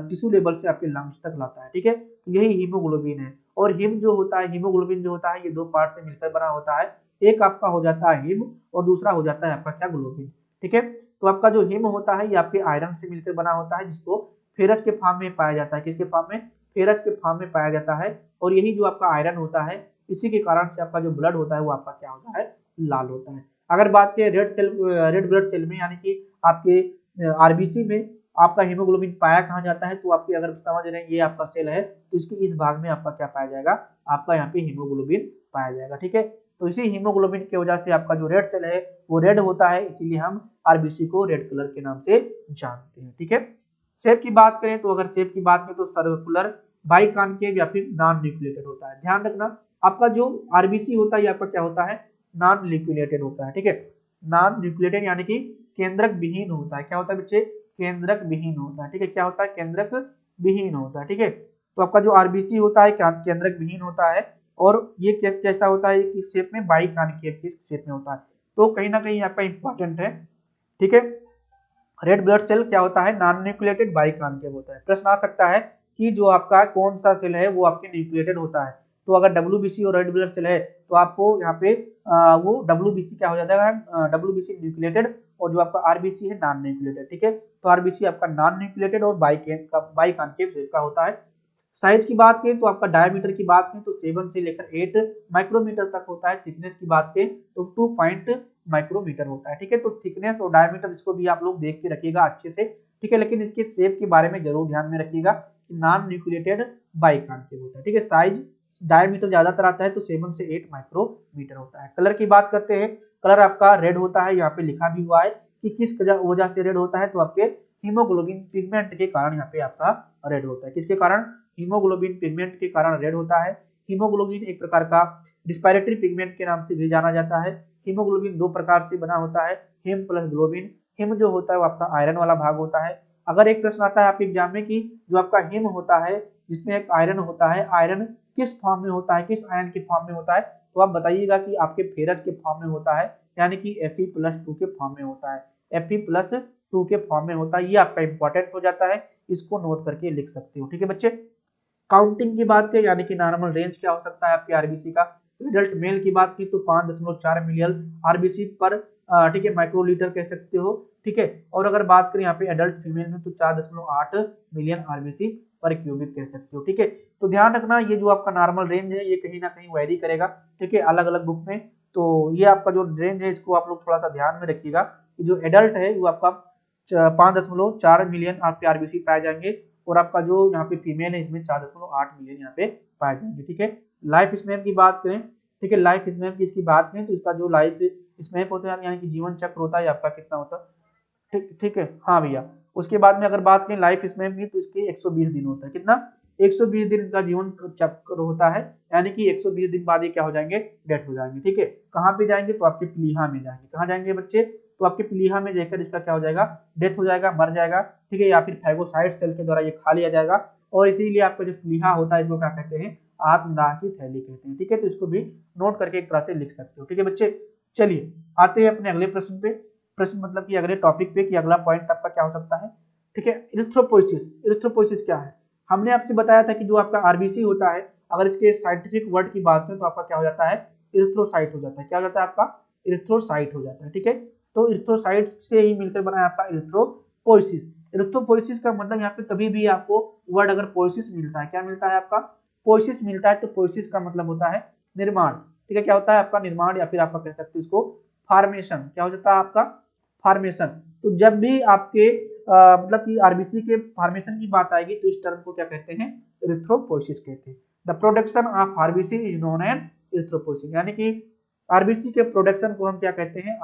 टिश्यू लेवल से आपके लंग्स तक लाता है। ठीक है, तो यही हीमोग्लोबिन है। और हिम जो होता है, हीमोग्लोबिन जो होता है, ये दो पार्ट से मिलकर बना होता है। एक आपका हो जाता है हिम और दूसरा हो जाता है आपका क्या, ग्लोबिन। ठीक है, तो आपका जो हिम होता है ये आपके आयरन से मिलकर बना होता है, जिसको फेरस के फॉर्म में पाया जाता है। किसके फॉर्म में, फेरस के फॉर्म में पाया जाता है। और यही जो आपका आयरन होता है, इसी के कारण से आपका जो ब्लड होता है वो आपका क्या होता है, लाल होता है। अगर बात करें रेड ब्लड सेल में, यानी कि आपके आरबीसी में आपका हीमोग्लोबिन पाया कहाँ जाता है, तो आपके अगर समझ रहे हैं ये आपका सेल है, तो इसके इस भाग में आपका क्या पाया जाएगा, आपका यहाँ पे हीमोग्लोबिन पाया जाएगा। ठीक है, तो इसी हीमोग्लोबिन की वजह से आपका जो रेड सेल है वो रेड होता है, इसीलिए हम आरबीसी को रेड कलर के नाम से जानते हैं। ठीक है, शेप की बात करें तो अगर शेप की बात करें तो सर्कुलर, बाइकॉन्केव या फिर नॉन न्यूक्लिएटेड होता है। ध्यान रखना, आपका जो आरबीसी होता है आपका क्या होता है, नॉन न्यूक्लिएटेड होता है। ठीक है, नॉन न्यूक्लिएटेड यानी कि केंद्रक विहीन होता है। क्या होता है बच्चे, केंद्रक विहीन होता है। ठीक है, क्या होता है, केंद्रक विहीन होता है। ठीक है, तो आपका जो आरबीसी होता है केंद्रक विहीन होता है, और ये कैसा होता है, किस शेप में, बाइकॉन्केव के शेप में होता है। तो कहीं ना कहीं आपका इंपॉर्टेंट है। ठीक है, रेड ब्लड सेल क्या होता है, नॉन न्यूक्लिएटेड बाइकॉन्केव होता है। प्रश्न आ सकता है कि जो आपका कौन सा सेल है वो आपके न्यूक्लिएटेड होता है, तो अगर डब्ल्यूबीसी और रेड ब्लड सेल है तो आपको यहाँ पे वो WBC क्या हो जाता है, WBC न्यूक्लिएटेड, और जो आपका RBC है नॉन न्यूक्लिएटेड, ठीक है। तो RBC आपका नॉन न्यूक्लिएटेड और बाइकॉन्केव शेप का होता है। साइज की बात करें तो आपका डायमीटर की बात करें तो 7 से लेकर 8 माइक्रोमीटर तक होता है। थिकनेस की बात करें तो 2 पॉइंट माइक्रोमीटर होता है, ठीक है। तो थिकनेस और डायमीटर इसको भी आप लोग देख के रखिएगा अच्छे से, ठीक है। लेकिन इसके शेप के बारे में जरूर ध्यान में रखिएगा कि नॉन न्यूक्लिएटेड बाइकॉन्केव होता है, ठीक है। साइज डायमीटर ज्यादातर आता है तो 7 से 8 माइक्रोमीटर होता है। कलर की बात करते हैं, कलर आपका रेड होता है। यहाँ पे लिखा भी हुआ है कि किस वजह से रेड होता है, तो आपके हीमोग्लोबिन पिगमेंट के कारण यहाँ पे आपका रेड होता है। किसके कारण? हीमोग्लोबिन पिगमेंट के कारण रेड होता है। हीमोग्लोबिन एक प्रकार का रिस्पिरेटरी पिगमेंट के नाम से भी जाना जाता है। हीमोग्लोबिन दो प्रकार से बना होता है, हिम प्लस ग्लोबिन। हिम जो होता है वो आपका आयरन वाला भाग होता है। अगर एक प्रश्न आता है आपके एग्जाम में कि जो आपका हिम होता है जिसमें एक आयरन होता है, आयरन किस फॉर्म में होता है, किस आयन के फॉर्म में होता है, तो आप बताइएगा कि आपके फेरस के फॉर्म में होता है, यानी कि Fe+2 के फॉर्म में होता है। Fe+2 के फॉर्म में होता है। ये आपका इंपॉर्टेंट हो जाता है, इसको नोट करके लिख सकते हो, ठीक है बच्चे। काउंटिंग की बात करें यानी कि नॉर्मल रेंज क्या हो सकता है आपके आरबीसी का, तो एडल्ट मेल की बात की तो 5.4 मिलियन आरबीसी पर ठीक है माइक्रोलीटर कह सकते हो, ठीक है। और अगर बात करें यहाँ पे एडल्ट फीमेल में तो 4.8 मिलियन आरबीसी पर क्यूबिक कह सकते हो, ठीक है। तो ध्यान रखना ये जो आपका नॉर्मल रेंज है ये कहीं ना कहीं वेरी करेगा, ठीक है, अलग अलग बुक में। तो ये आपका जो रेंज है इसको आप लोग थोड़ा सा ध्यान में रखिएगा कि जो एडल्ट है वो आपका 5.4 मिलियन आपके आरबीसी पाए जाएंगे, और आपका जो यहाँ पे फीमेल है इसमें 4.8 मिलियन यहाँ पे पाए जाएंगे, ठीक है। लाइफ स्पैन की बात करें, ठीक है, लाइफ स्पैन की इसकी बात करें तो इसका जो लाइफ स्पैन होता है यानी कि जीवन चक्र होता है आपका कितना होता है, ठीक ठीक है, हाँ भैया। उसके बाद में अगर बात करें लाइफ स्पैन की तो इसके 120 दिन होता है, कितना? 120 दिन का जीवन चक्र होता है, यानी कि 120 दिन बाद ये क्या हो जाएंगे, डेथ हो जाएंगे, ठीक है। कहाँ पे जाएंगे? तो आपके प्लीहा में जाएंगे। कहाँ जाएंगे बच्चे? तो आपके प्लीहा में जाकर इसका क्या हो जाएगा, डेथ हो जाएगा, मर जाएगा, ठीक है, या फिर फैगोसाइट सेल के द्वारा ये खा लिया जाएगा। और इसीलिए आपका जो प्लीहा होता है इसको क्या कहते हैं, आत्मदाह की थैली कहते हैं, ठीक है। तो इसको भी नोट करके एक तरह से लिख सकते हो, ठीक है बच्चे। चलिए आते हैं अपने अगले प्रश्न पे, प्रश्न मतलब कि अगले टॉपिक पे कि अगला पॉइंट आपका क्या हो सकता है, ठीक है। इरिथ्रोपोइसिस, इरिथ्रोपोइसिस क्या है? हमने आपसे बताया था कि जो आपका आरबीसी होता है अगर इसके साइंटिफिक वर्ड की बात करें तो आपका क्या हो जाता है, इरिथ्रोसाइट हो जाता है। क्या हो जाता है आपका? इरिथ्रोसाइट हो जाता है, ठीक है। तो इरिथ्रोसाइट से ही मिलकर बना है आपका इरिथ्रोपोइसिस। इरिथ्रोपोइसिस का मतलब यहाँ पे कभी भी आपको वर्ड अगर पोइसिस मिलता है, क्या मिलता है आपका, पोइसिस मिलता है, तो पोइसिस का मतलब होता है निर्माण, ठीक है। क्या होता है आपका? निर्माण, या फिर आपका कह सकते हो इसको फॉर्मेशन। क्या हो जाता है आपका? फॉर्मेशन। तो जब भी आपके मतलब कि आरबीसी के फॉर्मेशन की बात आएगी तो इस टर्म को क्या कहते हैं, इरिथ्रोपोइसिस कहते हैं। The production of RBC is known as erythropoiesis, यानी कि आरबीसी के प्रोडक्शन को हम क्या कहते हैं,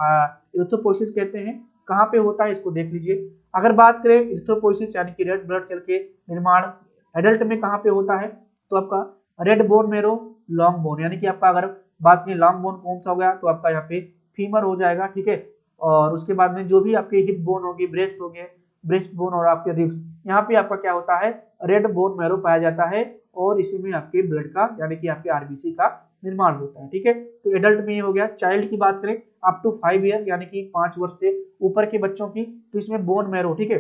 इरिथ्रोपोइसिस कहते हैं। कहाँ पे होता है इसको देख लीजिए। अगर बात करें इरिथ्रोपोइसिस यानी कि रेड ब्लड सेल के निर्माण एडल्ट में कहाँ पे होता है, तो आपका red bone marrow long bone, यानी कि आपका अगर बात करें लॉन्ग बोन कौन सा हो गया, तो आपका यहाँ पे फीमर हो जाएगा, ठीक है। और उसके बाद में जो भी आपके हिप बोन होगी, ब्रेस्ट हो गए, ब्रेस्ट बोन और आपके रिब्स, यहाँ पे आपका क्या होता है, रेड बोन मैरो पाया जाता है, और इसी में आपके ब्लड का यानी कि आपके आरबीसी का निर्माण होता है, ठीक है। तो एडल्ट में ये हो गया। चाइल्ड की बात करें अप टू 5 ईयर यानी कि 5 वर्ष से ऊपर के बच्चों की, तो इसमें बोन मैरो, ठीक है,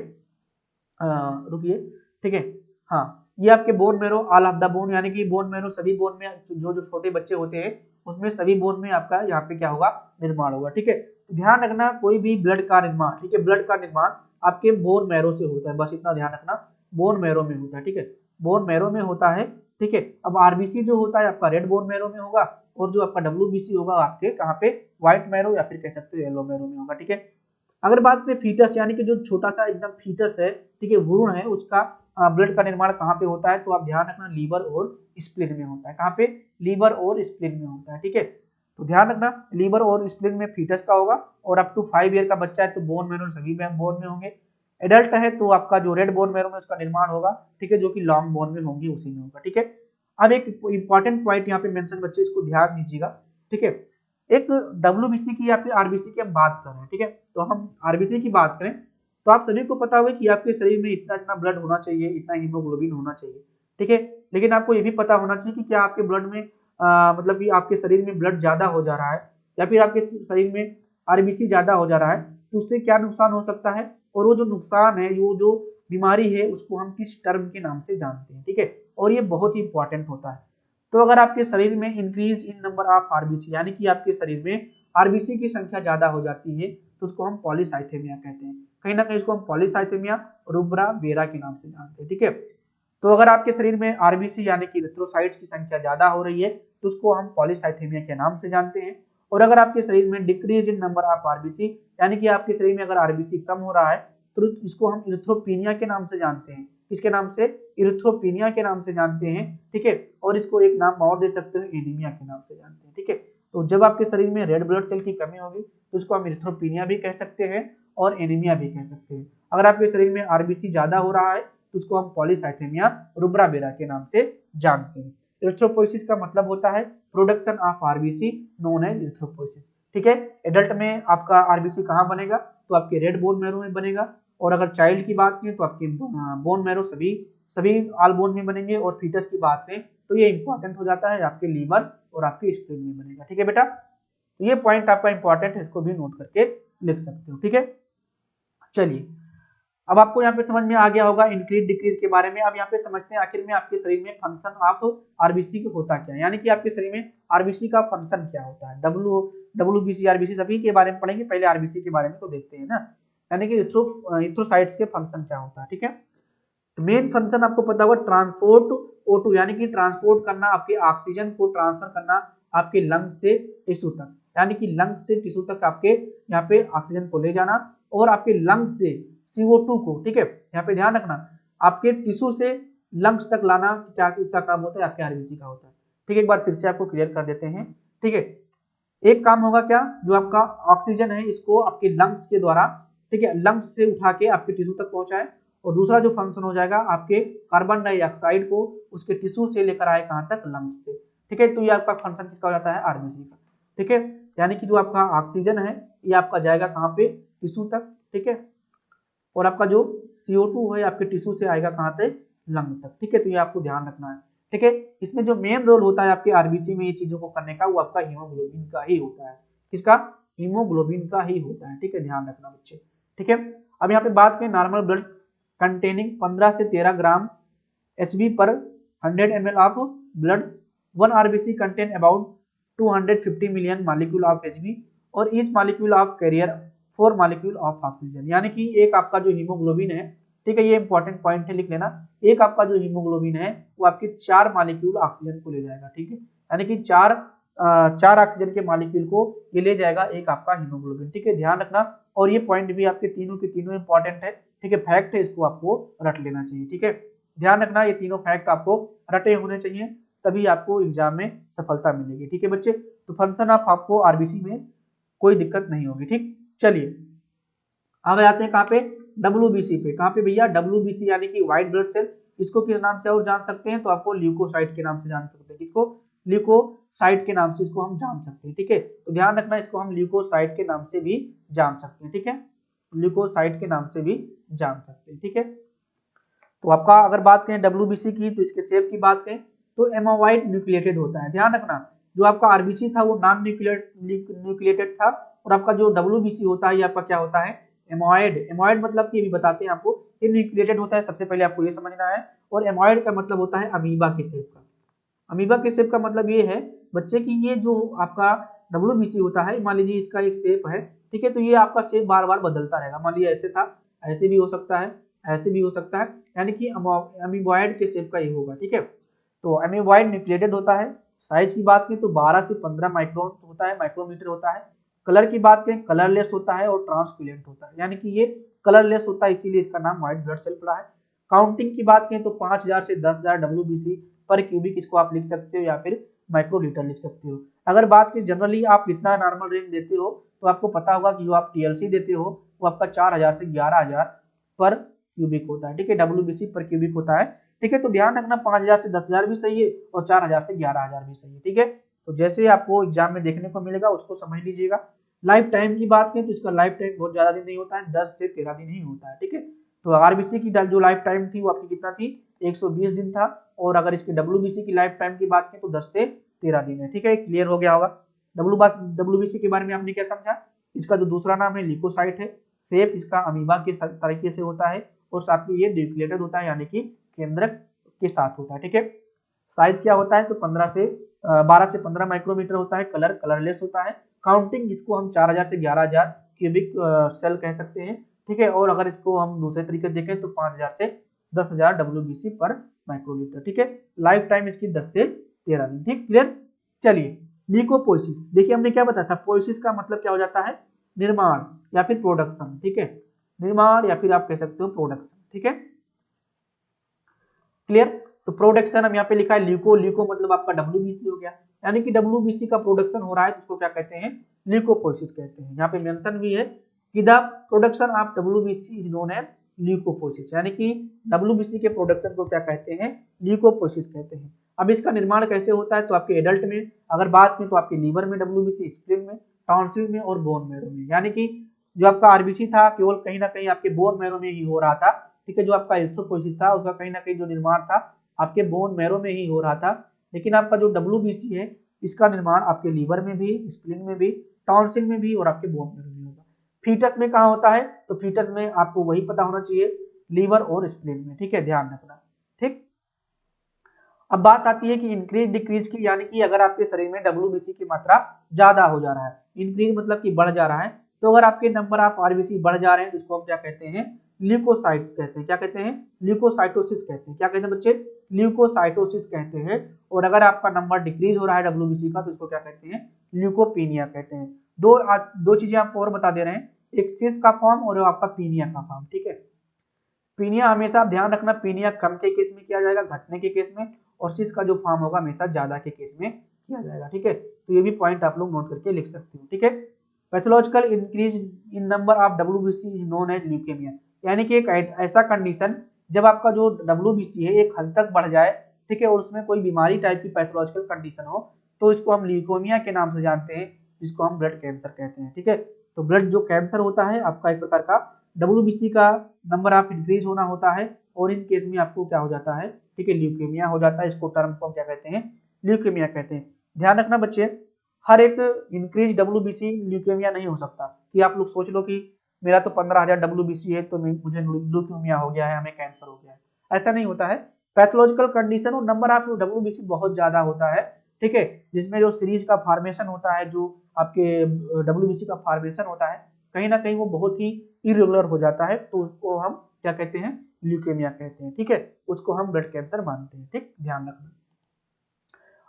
रुकिए, ठीक है, हाँ, ये आपके bone marrow all of the bone, यानी कि बोन मैरो सभी बोन में, जो जो छोटे बच्चे होते हैं उसमें सभी बोन में आपका यहाँ पे क्या होगा, निर्माण होगा, ठीक है। तो ध्यान रखना कोई भी ब्लड का निर्माण, ठीक है, ब्लड का निर्माण आपके बोन मैरो से होता है, बस इतना ध्यान रखना, बोन मैरो में होता है, ठीक है, बोन मैरो में होता है, ठीक है। अब आरबीसी जो होता है आपका रेड बोन मैरो में होगा, और जो आपका डब्ल्यूबीसी होगा आपके कहाँ पे, व्हाइट मैरो या फिर कह सकते हो येलो मैरो में होगा, ठीक है। अगर बात करें फीटस यानी कि जो छोटा सा एकदम फीटस है, ठीक है, भ्रूण है, उसका ब्लड का निर्माण कहाँ पे होता है, तो आप ध्यान रखना लीवर और स्प्लीन में होता है। कहाँ पे? लीवर और स्प्लीन में होता है, ठीक है। तो ध्यान रखना लीवर और स्प्लीन में फीटस का होगा, और अप टू 5 ईयर का बच्चा है तो बोन मैरो सभी बोन में होंगे। एडल्ट है तो आपका जो रेड बोन मैरो में उसका निर्माण होगा, ठीक है, जो कि लॉन्ग बोन में होंगी उसी में होगा, ठीक है। अब एक इंपॉर्टेंट पॉइंट यहाँ पे मेंशन बच्चे इसको ध्यान दीजिएगा, ठीक है। एक डब्ल्यूबीसी की या फिर आरबीसी की हम बात कर रहे हैं, ठीक है। तो हम आरबीसी की बात करें तो आप सभी को पता होगा कि आपके शरीर में इतना इतना ब्लड होना चाहिए, इतना हीमोग्लोबिन होना चाहिए, ठीक है। लेकिन आपको ये भी पता होना चाहिए कि क्या आपके ब्लड में मतलब कि आपके शरीर में ब्लड ज्यादा हो जा रहा है या फिर आपके शरीर में आरबीसी ज्यादा हो जा रहा है, तो उससे क्या नुकसान हो सकता है, और वो जो नुकसान है, वो जो बीमारी है, उसको हम किस टर्म के नाम से जानते हैं, ठीक है। और ये बहुत ही इंपॉर्टेंट होता है। तो अगर आपके शरीर में increase in number of RBC, यानी कि आपके शरीर में आरबीसी की संख्या ज्यादा हो जाती है, तो उसको हम पॉलीसाइथेमिया कहते हैं। कहीं ना कहीं इसको हम पॉलीसाइथेमिया रुब्रा वेरा के नाम से जानते हैं, ठीक है। तो अगर आपके शरीर में आरबीसी यानी कि इरिथ्रोसाइट्स की संख्या ज्यादा हो रही है, तो उसको हम पॉलीसाइथेमिया के नाम से जानते हैं। और अगर आपके शरीर में decrease in number of RBC, यानी कि आपके शरीर में अगर आरबीसी कम हो रहा है, तो इसको हम इरिथ्रोपीनिया के नाम से जानते हैं। किसके नाम से? इरिथ्रोपीनिया के नाम से जानते हैं, ठीक है। और इसको एक नाम और दे सकते हो, एनीमिया के नाम से जानते हैं, ठीक है। तो जब आपके शरीर में रेड ब्लड सेल की कमी होगी, तो इसको हम इरिथ्रोपीनिया भी कह सकते हैं और एनीमिया भी कह सकते हैं। अगर आपके शरीर में आरबीसी ज्यादा हो रहा है, तो उसको हम पॉलीसाइथेमिया रुब्रा वेरा के नाम से जानते हैं। इरिथ्रोपोइसिस का मतलब होता है production of RBC known as erythropoiesis, ठीक है। एडल्ट में आपका आरबीसी कहाँ बनेगा? तो आपके रेड बोन मैरो में बनेगा। और अगर चाइल्ड की बात करें तो आपके बोन मैरो सभी आल बोन में बनेंगे। और फीटस की बात करें तो ये इंपॉर्टेंट हो जाता है आपके लीवर और आपके स्प्लीन में बनेगा, ठीक है बेटा। तो ये पॉइंट आपका इंपॉर्टेंट है, इसको भी नोट करके लिख सकते हो, ठीक है। चलिए, अब आपको यहाँ पे समझ में आ गया होगा इंक्रीज डिक्रीज के बारे में। अब यहाँ पे समझते हैं आखिर में आपके शरीर में फंक्शन ऑफ आरबीसी होता क्या है, यानी कि आपके शरीर में आरबीसी का फंक्शन क्या होता है। डब्ल्यूबीसी आरबीसी सभी के बारे में पढ़ेंगे, पहले आरबीसी के बारे में तो देखते हैं ना, यानी कि इरिथ्रोसाइट्स के फंक्शन क्या होता है, ठीक है। तो मेन फंक्शन आपको पता होगा ट्रांसपोर्ट O2, यानी कि ट्रांसपोर्ट करना, आपके ऑक्सीजन को ट्रांसफर करना आपके लंग से टिश्यू तक, यानी कि लंग से टिश्यू तक आपके यहाँ पे ऑक्सीजन को ले जाना, और आपके लंग से CO2 को, ठीक है, यहाँ पे ध्यान रखना, आपके टिश्यू से लंग्स तक लाना, क्या इसका काम होता है? आपके आरबीसी का होता है, ठीक है। एक बार फिर से आपको क्लियर कर देते हैं, ठीक है। एक काम होगा क्या, जो आपका ऑक्सीजन है इसको आपके लंग्स के द्वारा, ठीक है, लंग्स से उठा के आपके टिश्यू तक पहुंचाए। और दूसरा जो फंक्शन हो जाएगा आपके कार्बन डाइऑक्साइड को उसके टिश्यू से लेकर आए कहां तक? लंग्स से, ठीक है। तो ये आपका फंक्शन किसका हो जाता है? आरबीसी का, ठीक है। यानी कि जो आपका ऑक्सीजन है ये आपका जाएगा कहाँ पे? टिश्यू तक, ठीक है। और आपका जो CO2 है आपके टिश्यू से आएगा कहाँ तक? लंग तक, ठीक है। तो ये आपको ध्यान रखना है, ठीक है। इसमें जो मेन रोल होता है आपके आरबीसी में ये चीजों को करने का, वो आपका हीमोग्लोबिन का ही होता है। किसका? हीमोग्लोबिन का ही होता है, ठीक है। ध्यान रखना बच्चे, ठीक है। अब यहाँ पे बात करें नॉर्मल ब्लड कंटेनिंग 15 से 13 ग्राम HB पर 100 ml of blood, 1 RBC contain about 250 million molecule of HB और each molecule of carrier 4 molecule of oxygen. यानी कि एक आपका जो हीमोग्लोबिन है, ठीक है, ये इंपॉर्टेंट पॉइंट है, लिख लेना। एक आपका जो हीमोग्लोबिन है वो आपके 4 मॉलिक्यूल ऑक्सीजन को ले जाएगा, ठीक है। यानी कि चार ऑक्सीजन के मॉलिक्यूल को ये ले जाएगा एक आपका हीमोग्लोबिन, ठीक है। ध्यान रखना। और ये पॉइंट भी आपके तीनों के तीनों इंपॉर्टेंट है, ठीक है, फैक्ट है, इसको आपको रट लेना चाहिए, ठीक है। ध्यान रखना, ये तीनों फैक्ट आपको रटे होने चाहिए, तभी आपको एग्जाम में सफलता मिलेगी, ठीक है बच्चे। तो फंक्शन ऑफ आपको आरबीसी में कोई दिक्कत नहीं होगी, ठीक। चलिए, अब आते हैं कहाँ पे? डब्ल्यूबीसी पे। कहाँ पे भैया? डब्ल्यूबीसी यानी कि व्हाइट ब्लड सेल। इसको किस नाम से और जान सकते हैं? तो आपको ल्यूकोसाइट के नाम से जान सकते हैं। किसको? ल्यूकोसाइट के नाम से इसको हम जान सकते हैं, ठीक है। तो ध्यान रखना, इसको हम ल्यूकोसाइट के नाम से भी जान सकते हैं, ठीक है। ल्यूकोसाइट के नाम से भी जान सकते हैं, ठीक है। तो आपका अगर बात करें डब्ल्यूबीसी की, तो इसके शेप की बात करें तो एमोवाइड न्यूक्लिएटेड होता है। ध्यान रखना, जो आपका आरबीसी था वो नॉन न्यूक्लिएटेड था, और आपका जो डब्ल्यूबीसी होता है ये आपका क्या होता है? एमोइड। एमोइड मतलब कि अभी बताते हैं आपको, ये न्यूक्लिएटेड होता है, सबसे पहले आपको ये समझना है। और एमोइड का मतलब होता है अमीबा के शेप का। अमीबा के शेप का मतलब ये है बच्चे की, ये जो आपका डब्ल्यूबीसी होता है, मान लीजिए इसका एक शेप है, ठीक है, तो ये आपका शेप बार बार बदलता रहेगा। मान लीजिए ऐसे था, ऐसे भी हो सकता है, ऐसे भी हो सकता है, यानी कि अमीबॉइड के शेप का ये होगा, ठीक है। तो अमीबॉइड न्यूक्लिएटेड होता है। साइज की बात करें तो 12 से 15 माइक्रोन होता है, माइक्रोमीटर होता है। कलर की बात करें, कलरलेस होता है और ट्रांसपेरेंट होता है, यानी कि ये कलरलेस होता है, इसीलिए इसका नाम व्हाइट ब्लड सेल पड़ा है। काउंटिंग की बात करें तो 5000 से 10000 डब्ल्यूबीसी पर क्यूबिक इसको आप लिख सकते हो, या फिर माइक्रोलीटर लिख सकते हो। अगर बात करें जनरली आप कितना नॉर्मल रेंज देते हो, तो आपको पता होगा कि जो आप टीएलसी देते हो वो आपका 4000 से 11000 पर क्यूबिक होता है, ठीक है, डब्ल्यूबीसी पर क्यूबिक होता है, ठीक है। तो ध्यान रखना, 5000 से 10000 भी सही है और 4000 से 11000 भी सही है, ठीक है। तो जैसे आपको एग्जाम में देखने को मिलेगा उसको समझ लीजिएगा। लाइफ टाइम की बात करें तो इसका लाइफ टाइम बहुत ज्यादा दिन नहीं होता है, 10 से 13 दिन ही होता है, ठीक है। तो आरबीसी की जो लाइफ टाइम थी वो आपकी कितना थी? 120 दिन था। और अगर इसकी डब्ल्यूबीसी की लाइफ टाइम की बात करें तो 10 से 13 दिन है, ठीक है। क्लियर हो गया होगा। डब्ल्यूबीसी के बारे में आपने क्या समझा? इसका जो दूसरा नाम है ल्यूकोसाइट है, शेप इसका अमीबा के तरीके से होता है, और साथ में ये न्यूक्लिएटेड होता है, यानी कि केंद्रक के साथ होता है, ठीक है। साइज क्या होता है तो 12 से 15 माइक्रोमीटर होता है। कलर कलरलेस होता है। काउंटिंग इसको हम 4000 से 11000 क्यूबिक सेल कह सकते हैं, ठीक है। और अगर इसको हम दूसरे तरीके से देखें तो 5000 से 10000 WBC पर माइक्रोलीटर, ठीक है। लाइफ टाइम इसकी 10 से 13 दिन, ठीक, क्लियर। चलिए ल्यूकोपोइसिस, देखिए हमने क्या बताया था, पोइसिस का मतलब क्या हो जाता है, निर्माण या फिर प्रोडक्शन, ठीक है, निर्माण या फिर आप कह सकते हो प्रोडक्शन, ठीक है, क्लियर। तो प्रोडक्शन हम यहाँ पे लिखा है ल्यूको, ल्यूको मतलब आपका WBC हो गया, यानी कि WBC का प्रोडक्शन हो रहा है तो उसको क्या कहते हैं, ल्यूकोपोइसिस कहते हैं। यहाँ पे मेंशन भी है कि the production of WBC is known as leucopoiesis, यानी कि WBC के प्रोडक्शन को क्या कहते हैं, ल्यूकोपोइसिस कहते हैं। अब इसका निर्माण कैसे होता है तो आपके एडल्ट में अगर बात करें तो आपके लीवर में WBC, स्प्लीन में, टॉन्सिल में और बोन मैरो में, यानी कि जो आपका आरबीसी था केवल कहीं ना कहीं आपके बोन मैरो में ही हो रहा था, ठीक है। जो आपका एरिथ्रोपोइसिस था उसका कहीं ना कहीं जो निर्माण था आपके बोन मैरो में ही हो रहा था, लेकिन आपका जो WBC है इसका निर्माण आपके लीवर में भी, स्प्लीन में भी, टॉन्सिल में भी और आपके बोन मैरो में होगा। फीटस में कहाँ होता है तो फीटस में आपको वही पता होना चाहिए, लीवर और स्प्लीन में, ठीक है, ध्यान रखना, ठीक। अब बात आती है कि इंक्रीज डिक्रीज की, यानी कि अगर आपके शरीर में WBC की मात्रा ज्यादा हो जा रहा है, इंक्रीज मतलब कि बढ़ जा रहा है, तो अगर आपके नंबर ऑफ आरबीसी बढ़ जा रहे हैं तो इसको हम क्या कहते हैं, ल्यूकोसाइट्स कहते हैं। क्या कहते हैं, ल्यूकोसाइटोसिस कहते हैं। क्या कहते हैं बच्चे, ल्यूकोसाइटोसिस कहते हैं। और अगर आपका नंबर डिक्रीज हो रहा है WBC का तो इसको क्या कहते हैं, ल्यूकोपीनिया कहते हैं। दो चीजें आपको और बता दे रहे हैं, एक सिस का फॉर्म और आपका पीनिया का फॉर्म, ठीक है। पीनिया हमेशा ध्यान रखना, पीनिया कम के केस में किया जाएगा, घटने के केस में, और सिस का जो फॉर्म होगा हमेशा ज्यादा के केस में किया जाएगा, ठीक है। तो ये भी पॉइंट आप लोग नोट करके लिख सकते हो, ठीक है। Pathological increase in number of WBC is known as leukaemia, यानी कि एक ऐसा कंडीशन जब आपका जो WBC है एक हद तक बढ़ जाए, ठीक है, और उसमें कोई बीमारी टाइप की पैथोलॉजिकल कंडीशन हो तो इसको हम ल्यूकेमिया के नाम से जानते हैं, जिसको हम ब्लड कैंसर कहते हैं, ठीक है। तो ब्लड जो कैंसर होता है आपका एक प्रकार का WBC का नंबर ऑफ इंक्रीज होना होता है, और इन केस में आपको क्या हो जाता है, ठीक है, ल्यूकेमिया हो जाता है। इसको टर्म को क्या कहते हैं, ल्यूकेमिया कहते हैं। ध्यान रखना बच्चे, हर एक इंक्रीज WBC ल्यूकेमिया नहीं हो सकता, कि आप लोग सोच लो कि मेरा तो 15000 WBC है तो मुझे ल्यूकेमिया हो गया है, हमें कैंसर हो गया है, ऐसा नहीं होता है। पैथोलॉजिकल कंडीशन और नंबर ऑफ WBC बहुत ज्यादा होता है, ठीक है, जिसमें जो सीरीज का फॉर्मेशन होता है, जो आपके WBC का फॉर्मेशन होता है कहीं ना कहीं वो बहुत ही इरेगुलर हो जाता है, तो उसको हम क्या कहते हैं, ल्यूकेमिया कहते हैं, ठीक है। उसको हम ब्लड कैंसर मानते हैं, ठीक, ध्यान रखना।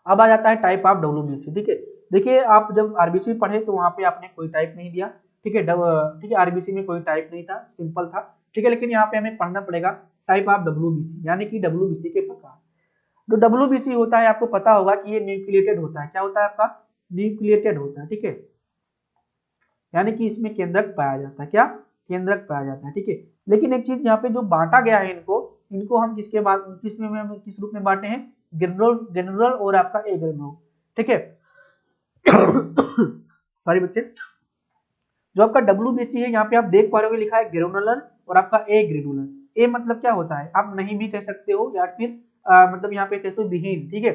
अब आ जाता है टाइप ऑफ WBC, ठीक है। देखिए आप जब आरबीसी पढ़े तो वहां पे आपने कोई टाइप नहीं दिया, ठीक है, ठीक है, आरबीसी में कोई टाइप नहीं था, सिंपल था, ठीक है। लेकिन यहाँ पे हमें पढ़ना पड़ेगा टाइप ऑफ WBC, यानी कि WBC के प्रकार। जो WBC होता है आपको पता होगा कि ये न्यूक्लिएटेड होता है। क्या होता है आपका, न्यूक्लिएटेड होता है, ठीक है, यानी कि इसमें केंद्रक पाया जाता है। क्या, केंद्रक पाया जाता है, ठीक है। लेकिन एक चीज यहाँ पे जो बांटा गया है इनको, इनको हम किसके बाद किस रूप में बांटे हैं, ग्रेनुलर, ग्रेनुलर और आपका ए ग्रेनुलर, ठीक है। सॉरी बच्चे, जो आपका WBC है यहाँ पे आप देख पा रहे हो लिखा है ग्रेनुलर और आपका ए ग्रेनुलर। ए मतलब क्या होता है आप नहीं भी कह सकते हो, या फिर मतलब यहाँ पे कहते हो विहीन, ठीक है।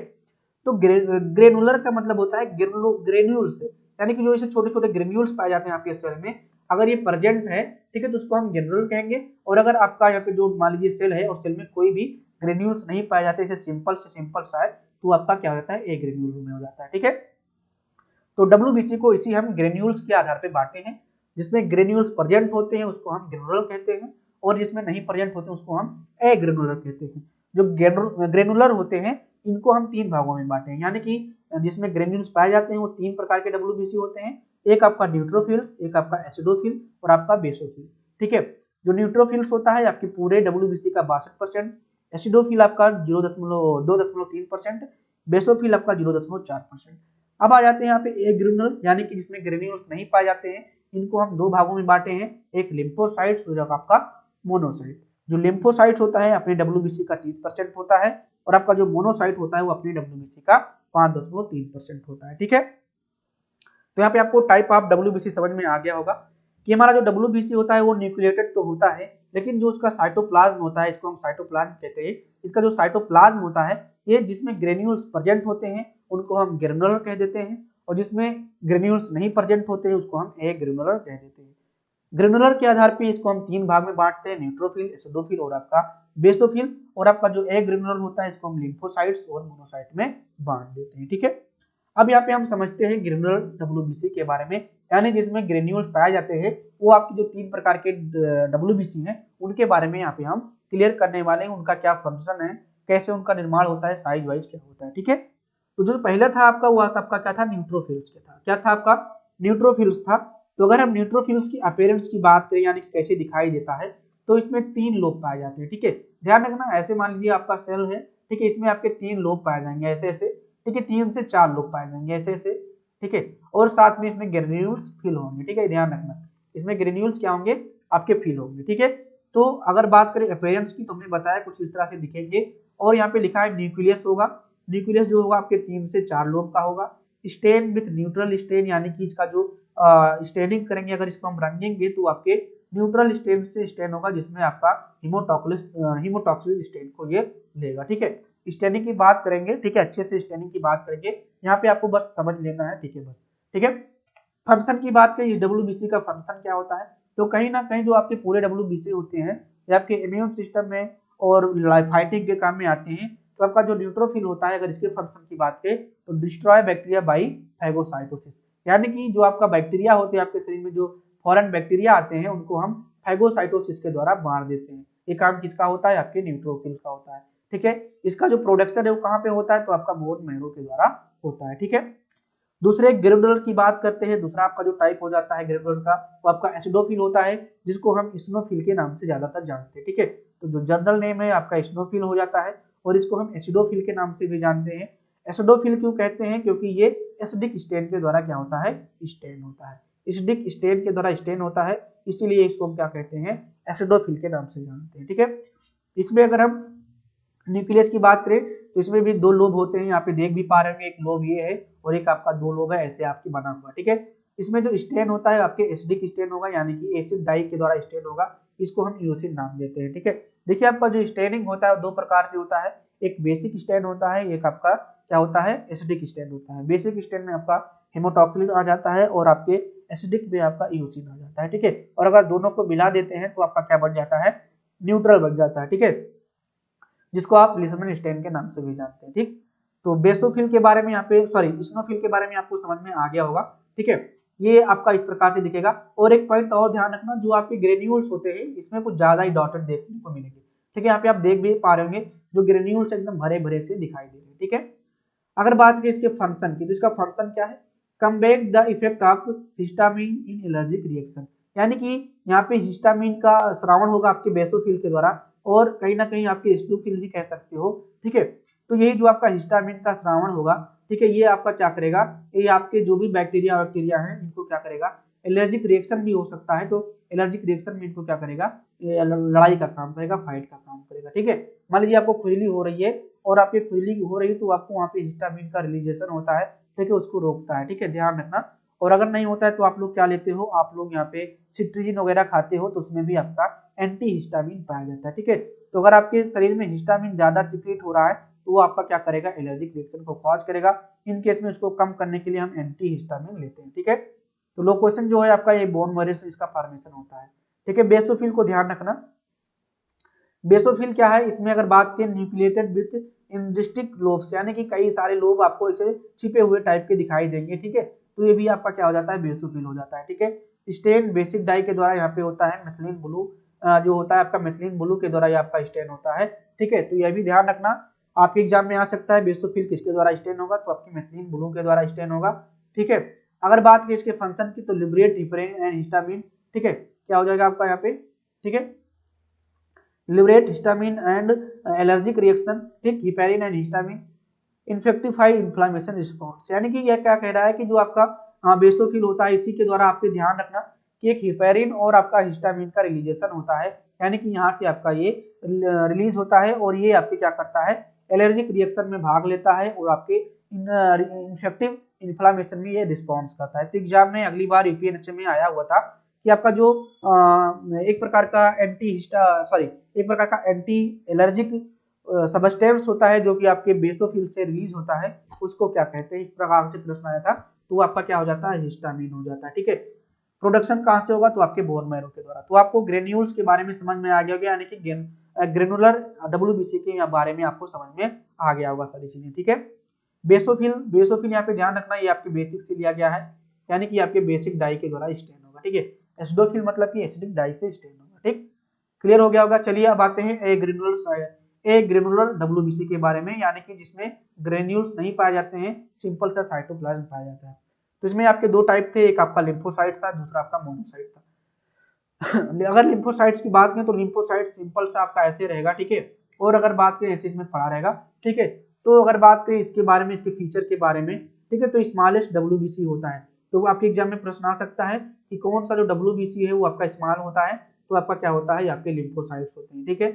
तो ग्रेनुलर का मतलब होता है ग्रेन्यूल्स, यानी कि जो इसे छोटे छोटे ग्रेन्यूल्स पाए जाते हैं आपके सेल में, अगर ये प्रेजेंट है, ठीक है, तो उसको हम ग्रेनुलर कहेंगे। और अगर आपका यहाँ पे जो मान लीजिए सेल है और सेल में कोई भी ग्रेन्यूल्स नहीं पाए जाते, जैसे सिंपल से सिंपल सा है, तो आपका क्या हो जाता है, ए ग्रेन्यूल में हो जाता है, ठीक है। तो WBC को इसी हम ग्रेन्यूल्स के आधार पर बांटे हैं, जिसमें ग्रेन्यूल्स प्रेजेंट होते हैं उसको हम ग्रेनुलर कहते हैं, और जिसमें नहीं प्रेजेंट होते हैं उसको हम ए ग्रेनुलर कहते हैं। जो ग्रेनुलर होते हैं इनको हम 3 भागों में बांटे हैं, यानी कि जिसमें ग्रेन्यूल्स पाए जाते हैं वो 3 प्रकार के WBC होते हैं, एक आपका न्यूट्रोफिल्स, एक आपका एसिडोफिल और आपका बेसोफिल, ठीक है। जो न्यूट्रोफिल्स होता है आपके पूरे WBC का 62%, एसिडोफिल आपका 2.3%, बेसोफिल आपका 0.4%। अब आ जाते हैं यहाँ पे ए ग्रेनुलर, यानी कि जिसमें ग्रेन्यूल्स नहीं पाए जाते हैं, इनको हम 2 भागों में बांटे हैं, एक लिम्फोसाइट्स और आपका मोनोसाइट। जो लिम्फोसाइट होता है अपने WBC का 30% होता है, और आपका जो मोनोसाइट होता है वो अपने WBC का 5.3% होता है, ठीक है। तो यहाँ पे आपको टाइप ऑफ WBC समझ में आ गया होगा कि हमारा जो WBC होता है वो न्यूक्लिएटेड तो होता है, लेकिन जो उसका साइटोप्लाज्म होता है, इसको हम साइटोप्लाज्म कहते हैं, इसका जो साइटोप्लाज्म होता है ये जिसमें ग्रेन्यूल्स प्रेजेंट होते हैं उनको हम ग्रेनुलर कह देते हैं, और जिसमें ग्रेन्यूल्स नहीं प्रेजेंट होते हैं उसको हम ए ग्रेनुलर कह देते हैं। ग्रेनुलर के आधार पे इसको हम 3 भाग में बांटते हैं, न्यूट्रोफिल, एसिडोफिल और आपका बेसोफिल। और आपका जो ग्रेनुलर होता है इसको हम लिम्फोसाइट्स और मोनोसाइट में बांट देते हैं, ठीक है। अब यहाँ पे हम समझते हैं ग्रेनुलर डब्ल्यूबीसी के बारे में, यानी जिसमें ग्रेन्यूल्स पाए जाते हैं, वो आपके जो 3 प्रकार के डब्ल्यूबीसी हैं उनके बारे में यहाँ पे हम क्लियर करने वाले हैं, उनका क्या फंक्शन है, कैसे उनका निर्माण होता है, साइज वाइज क्या होता है, ठीक है। तो जो पहला था आपका वो आपका क्या था, न्यूट्रोफिल्स के था, क्या था आपका, न्यूट्रोफिल्स था। तो अगर हम न्यूट्रोफिल्स की अपीयरेंस की बात करें यानी कि कैसे दिखाई देता है, तो इसमें 3 लोब पाए जाते हैं, ठीक है। ध्यान रखना, ऐसे मान लीजिए आपका सेल है, ठीक है, इसमें आपके 3 लोब पाए जाएंगे ऐसे ऐसे, ठीक है, 3 से 4 लोब पाए जाएंगे ऐसे ऐसे, ठीक है। और साथ में इसमें ग्रेन्यूल्स फिल होंगे, ठीक है, ध्यान रखना, इसमें ग्रेन्यूल्स क्या होंगे, आपके फिल होंगे, ठीक है। तो अगर बात करें अपीयरेंस की, तो हमने बताया कुछ इस तरह से दिखेंगे। और यहाँ पे लिखा है न्यूक्लियस होगा, न्यूक्लियस जो होगा आपके 3 से 4 लोब का होगा। स्टेन विथ न्यूट्रल स्टेन, यानी कि इसका जो स्टेनिंग करेंगे, अगर इसको हम रंगेंगे तो आपके न्यूट्रल स्टेन से स्टेन होगा, जिसमें आपका हीमोटॉक्सिल स्टेन को ये लेगा, ठीक है। स्टेनिंग की बात करेंगे, ठीक है, अच्छे से स्टेनिंग की बात करेंगे, यहाँ पे आपको बस समझ लेना है, ठीक है, बस, ठीक है। फंक्शन की बात करें, डब्ल्यूबीसी का फंक्शन क्या होता है, तो कहीं ना कहीं जो आपके पूरे डब्ल्यूबीसी होते हैं ये आपके इम्यून सिस्टम में और फाइटिंग के काम में आते हैं। तो आपका जो न्यूट्रोफिल होता है, अगर इसके फंक्शन की बात करें, तो डिस्ट्रॉय बैक्टीरिया बाई फैगोसाइटोसिस, यानी कि जो आपका बैक्टीरिया होते हैं आपके शरीर में, जो फॉरेन बैक्टीरिया आते हैं उनको हम फैगोसाइटोसिस के द्वारा मार देते हैं। ये काम किसका होता है, आपके न्यूट्रोफिल का होता है, ठीक है। इसका जो प्रोडक्शन है वो कहाँ पे होता है, तो आपका बोन मैरो के द्वारा होता है, ठीक है। दूसरे ग्रेनुलर की बात करते हैं, दूसरा आपका जो टाइप हो जाता है ग्रेनुलर का, वो आपका एसिडोफिल होता है, जिसको हम स्नोफिल के नाम से ज्यादातर जानते हैं, ठीक है। तो जो जनरल नेम है आपका स्नोफिल हो जाता है, और इसको हम एसिडोफिल के नाम से भी जानते हैं। एसिडोफिल क्यों कहते हैं, क्योंकि ये एसिडिक स्टेन के द्वारा क्या होता है, स्टेन होता है, एसिडिक स्टेन के द्वारा स्टेन होता है, इसीलिए इसको हम क्या कहते हैं, एसिडोफिल के नाम से जानते हैं, ठीक है। इसमें अगर हम न्यूक्लियस की बात करें, तो इसमें भी 2 लोब होते हैं, यहाँ पे देख भी पा रहे होंगे, एक लोब ये है और एक आपका 2 लोब है, ऐसे आपकी बना हुआ, ठीक है। इसमें जो स्टेन होता है आपके एसिडिक स्टेन होगा, यानी कि एसिड डाई के द्वारा स्टेन होगा, इसको हम यूसिन नाम देते हैं, ठीक है। देखिए आपका जो स्टेनिंग होता है 2 प्रकार से होता है, एक बेसिक स्टेन होता है, एक आपका क्या होता है, एसिडिक स्टेन होता है। बेसिक स्टेन में आपका हेमोटॉक्सिलिन आ जाता है और आपके एसिडिक में आपका यूसिन आ जाता है, ठीक है। और अगर दोनों को मिला देते हैं तो आपका क्या बन जाता है, न्यूट्रल बन जाता है, ठीक है, जिसको आप लिसमन स्टेन के नाम से भी जानते हैं, ठीक। तो बेसोफिल के बारे में यहाँ पे, सॉरी, स्नोफिल के बारे में आपको समझ में आ गया होगा, ठीक है। ये आपका इस प्रकार से दिखेगा। और एक पॉइंट और ध्यान रखना, जो आपके ग्रेन्यूल्स होते हैं इसमें कुछ ज्यादा ही डॉटेड देखने को मिलेंगे, ठीक है। यहाँ पे आप देख भी पा रहे होंगे जो ग्रेन्यूल्स एकदम भरे भरे से दिखाई दे रहे हैं, ठीक है। अगर बात करें इसके फंक्शन की, तो इसका फंक्शन क्या है, combat the effect of histamine in allergic reaction, यानी कि यहाँ पे हिस्टामिन का श्रावण होगा आपके बेसोफिल के द्वारा, और कहीं ना कहीं आपके एसिडोफिल भी कह सकते हो, ठीक है। तो यही जो आपका हिस्टामिन का श्रावण होगा, ठीक है, ये आपका क्या करेगा, ये आपके जो भी बैक्टीरिया हैं इनको क्या करेगा, एलर्जिक रिएक्शन भी हो सकता है, तो एलर्जिक रिएक्शन में इनको क्या करेगा, ये लड़ाई का काम करेगा, फाइट का काम करेगा, ठीक है। मान लीजिए आपको खुजली हो रही है और आपकी खुजली हो रही है, तो आपको वहाँ पे हिस्टामिन का रिलीजेशन होता है, ठीक है, उसको रोकता है, ठीक है, ध्यान रखना। और अगर नहीं होता है तो आप लोग क्या लेते हो, आप लोग यहाँ पे सिट्रीजिन वगैरह खाते हो, तो उसमें भी आपका एंटी हिस्टामिन पाया जाता है, ठीक है। तो अगर आपके शरीर में हिस्टामिन ज्यादा सिक्रेट हो रहा है, तो वो आपका क्या करेगा, एलर्जिक रिएक्शन को कॉज करेगा। इन केस में उसको कम करने के लिए हम एंटी हिस्टामिन लेते हैं, ठीक है। तो लो क्वेश्चन जो है आपका, ये बोन मैरो से इसका फॉर्मेशन होता है, ठीक है। बेसोफिल को ध्यान रखना, बेसोफिल क्या है, इसमें अगर बात करें न्यूक्लिएटेड विथ इंडिस्टिक लोब्स, यानी कि कई सारे लोब आपको ऐसे छिपे हुए टाइप के दिखाई देंगे, ठीक है। तो ये भी आपका क्या हो जाता है, बेसोफिल हो जाता है, ठीक है। स्टेन बेसिक डाई के द्वारा यहाँ पे होता है, मेथिलीन ब्लू जो होता है आपका मेथिलीन ब्लू के द्वारा ये आपका स्टेन होता है, ठीक है। तो यह भी ध्यान रखना, आपके एग्जाम में आ सकता है बेसोफिल किसके द्वारा स्टेन होगा, तो आपकी मेथिलीन ब्लू के द्वारा स्टेन होगा, ठीक है। अगर बात की इसके फंक्शन की, तो लिबरेट हिपरिन एंड हिस्टामिन, ठीक है, क्या हो जाएगा आपका यहाँ पे, ठीक है, liberate histamine and allergic reaction, ठीक, हिपेरिन एंड हिस्टामिन इन्फेक्टिफाई इन्फ्लामेशन रिस्पॉन्स, यानी कि यह क्या कह रहा है कि जो आपका बेसोफिल होता है, इसी के द्वारा आपके ध्यान रखना कि एक हिपेरिन और आपका हिस्टामिन का रिलीजेशन होता है, यानी कि यहाँ से आपका ये रिलीज होता है, और ये आपके क्या करता है, एलर्जिक रिएक्शन में भाग लेता है, और आपके इन्फेक्टिव इन्फ्लामेशन में ये रिस्पॉन्स करता है। तो एग्जाम में अगली बार यूपीएससी में आया हुआ था कि आपका जो एक प्रकार का एक प्रकार का एंटी एलर्जिक सबस्टेंस होता है, जो कि आपके बेसोफिल से रिलीज होता है, उसको क्या कहते हैं, इस प्रकार से प्रश्न आया था। तो आपका क्या हो जाता है, हिस्टामिन हो जाता है, ठीक है। प्रोडक्शन कहाँ से होगा, तो आपके बोन मैरो के द्वारा। तो आपको ग्रेन्यूल्स के बारे में समझ में आ गया होगा, यानी कि ग्रेनुलर डब्ल्यूबीसी के बारे में आपको समझ में आ गया होगा सारी चीजें, ठीक है। बेसोफिल यहाँ पे ध्यान रखना, ये आपके बेसिक से लिया गया है, यानी कि आपके बेसिक डाई के द्वारा स्टेन होगा, ठीक है। एसिडोफिल मतलब कि एसिडिक डाई से स्टेन होगा, ठीक, क्लियर हो गया होगा। चलिए अब आते हैं ए ग्रेनुलर डब्ल्यूबीसी के बारे में, यानी कि जिसमें ग्रेन्यूल्स नहीं पाए जाते हैं, सिंपल सा साइटोप्लाज्म पाया जाता है। तो इसमें आपके दो टाइप थे, एक आपका लिम्फोसाइट था, दूसरा आपका मोनोसाइट था। अगर लिम्फोसाइट्स की बात करें तो लिम्फोसाइट सिंपल सा आपका ऐसे रहेगा, ठीक है। और अगर बात करें ऐसे इसमें पड़ा रहेगा, ठीक है। तो अगर बात करें इसके बारे में, इसके फीचर के बारे में, ठीक है, तो स्मॉलेस्ट डब्ल्यूबीसी होता है। तो आपके एग्जाम में प्रश्न आ सकता है कि कौन सा जो डब्ल्यूबीसी है वो आपका स्मॉल होता है, तो आपका क्या होता है, आपके लिम्फोसाइट्स होते हैं, ठीक है।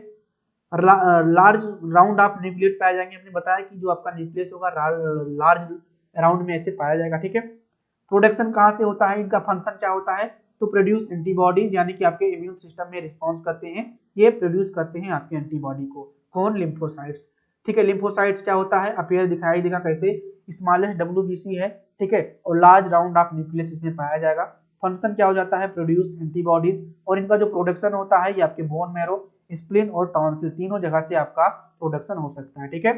लार्ज राउंड ऑफ न्यूक्लियट पाए जाएंगे, हमने बताया कि जो आपका न्यूक्लियस होगा लार्ज राउंड में ऐसे पाया जाएगा, ठीक है। प्रोडक्शन कहाँ से होता है, इनका फंक्शन क्या होता है, तो प्रोड्यूस एंटीबॉडीज, यानी कि आपके इम्यून सिस्टम में रिस्पॉन्स करते हैं, ये प्रोड्यूस करते हैं आपके एंटीबॉडी को, कौन, लिम्फोसाइट्स, ठीक है। लिम्फोसाइट्स क्या होता है, अपीयर दिखाई देगा कैसे, स्मॉलेस्ट डब्ल्यूबीसी है, ठीक है, और लार्ज राउंड ऑफ न्यूक्लियस इसमें पाया जाएगा। फंक्शन क्या हो जाता है, प्रोड्यूस एंटीबॉडीज, और इनका जो प्रोडक्शन होता है ये आपके बोन मैरो, स्प्लीन और टॉन्सिल तीनों जगह से आपका प्रोडक्शन हो सकता है, ठीक है।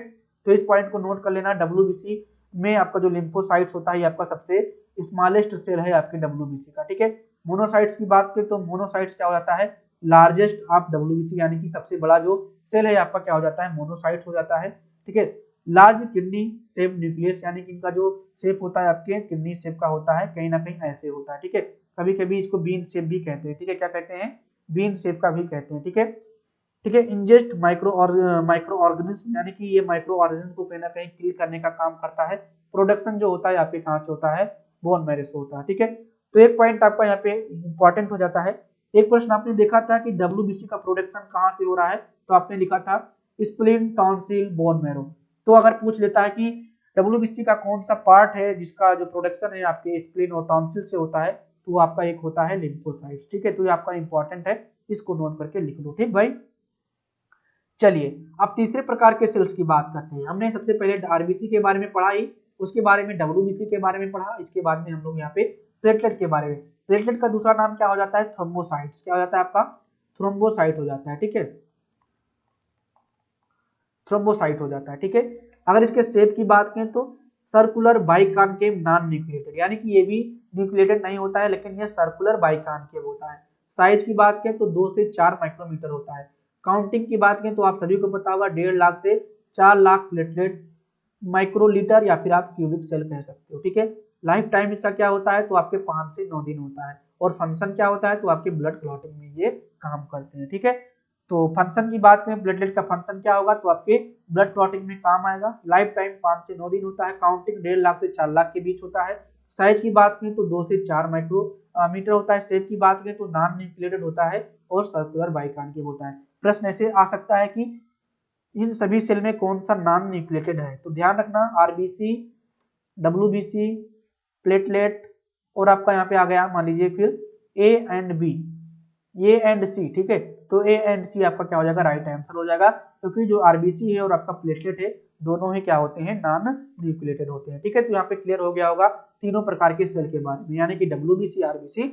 तो इस पॉइंट को नोट कर लेना, डब्ल्यूबीसी में आपका जो लिम्फोसाइट्स होता है ये आपका सबसे स्मॉलेस्ट सेल है आपके डब्ल्यूबीसी का, ठीक है। मोनोसाइट्स की बात करें तो मोनोसाइट्स क्या हो जाता है, लार्जेस्ट ऑफ डब्ल्यूबीसी, यानी कि सबसे बड़ा जो सेल है आपका क्या हो जाता है, मोनोसाइट्स हो जाता है, ठीक है। लार्ज किडनी शेप न्यूक्लियस, यानी कि इनका जो शेप होता है आपके किडनी शेप का होता है, कहीं ना कहीं ऐसे होता है, ठीक है। कभी कभी इसको बीन शेप भी कहते हैं, ठीक है, क्या कहते हैं, बीन शेप का भी कहते हैं, ठीक है, ठीक है। इंजेस्ट माइक्रो ऑर्गेनिज्म, यानी कि ये माइक्रो ऑर्गेनिज्म को कहीं ना कहीं किल करने का काम करता है। प्रोडक्शन जो होता है आपके कहाँ से होता है, बोन मैरो से होता है, ठीक है। तो एक पॉइंट आपका यहाँ पे इंपॉर्टेंट हो जाता है। एक प्रश्न आपने देखा था कि डब्ल्यूबीसी का प्रोडक्शन कहाँ से हो रहा है, तो आपने लिखा था स्प्लीन, टॉन्सिल, बोन मैरो। तो अगर पूछ लेता है कि डब्ल्यूबीसी का कौन सा पार्ट है जिसका जो प्रोडक्शन है आपके स्प्लीन और टॉन्सिल से होता है, तो आपका एक होता है लिम्फोसाइट्स, ठीक है। तो ये आपका इंपॉर्टेंट है, इसको नोट करके लिख लो, ठीक भाई। चलिए अब तीसरे प्रकार के सेल्स की बात करते हैं। हमने सबसे पहले आरबीसी के बारे में पढ़ा ही, उसके बारे में डब्ल्यूबीसी के बारे में पढ़ा, इसके बाद में हम लोग यहाँ पे प्लेटलेट के बारे में। प्लेटलेट का दूसरा नाम क्या हो जाता है, थ्रोम्बोसाइट्स, क्या हो जाता है आपका, थ्रोम्बोसाइट हो जाता है, ठीक है, थ्रोम्बोसाइट हो जाता है, ठीक है। अगर इसके शेप की बात करें तो सर्कुलर बाइकॉनकेव नॉन न्यूक्लिएटेड, यानी कि ये भी न्यूक्लिएटेड नहीं होता है, लेकिन ये सर्कुलर बाइकॉनकेव होता है। साइज की बात करें तो 2 से 4 माइक्रोमीटर होता है। काउंटिंग की बात करें तो आप सभी को पता होगा 1.5 लाख से 4 लाख प्लेटलेट माइक्रोलीटर या फिर आप क्यूबिक सेल कह सकते हो, ठीक है। लाइफ टाइम इसका क्या होता है, तो आपके 5 से 9 दिन होता है। और फंक्शन क्या होता है, तो आपके ब्लड क्लॉटिंग में ये काम करते हैं, ठीक है। तो फंक्शन की बात करें, प्लेटलेट का फंक्शन क्या होगा, तो आपके ब्लड क्लॉटिंग में काम आएगा। लाइफ टाइम 5 से 9 दिन होता है। काउंटिंग 1.5 लाख से 4 लाख के बीच होता है। साइज की बात करें तो 2 से 4 माइक्रोमीटर होता है। शेप की बात करें तो नॉन न्यूक्लिएटेड होता है और सर्कुलर बाइकॉनकेव होता है। प्रश्न ऐसे आ सकता है कि इन सभी सेल में कौन सा नॉन न्यूक्लिएटेड है, तो ध्यान रखना आरबीसी, डब्ल्यूबीसी, प्लेटलेट और आपका यहाँ पे आ गया मान लीजिए फिर A and B, A and C, ठीक है। तो ए एंड सी आपका क्या हो जाएगा, राइट आंसर हो जाएगा, क्योंकि जो आरबीसी है और आपका प्लेटलेट है दोनों ही क्या होते हैं, नॉन न्यूक्लिएटेड होते हैं, ठीक है। तो यहाँ पे क्लियर हो गया होगा तीनों प्रकार के सेल के बारे में, यानी कि डब्ल्यूबीसी, आरबीसी,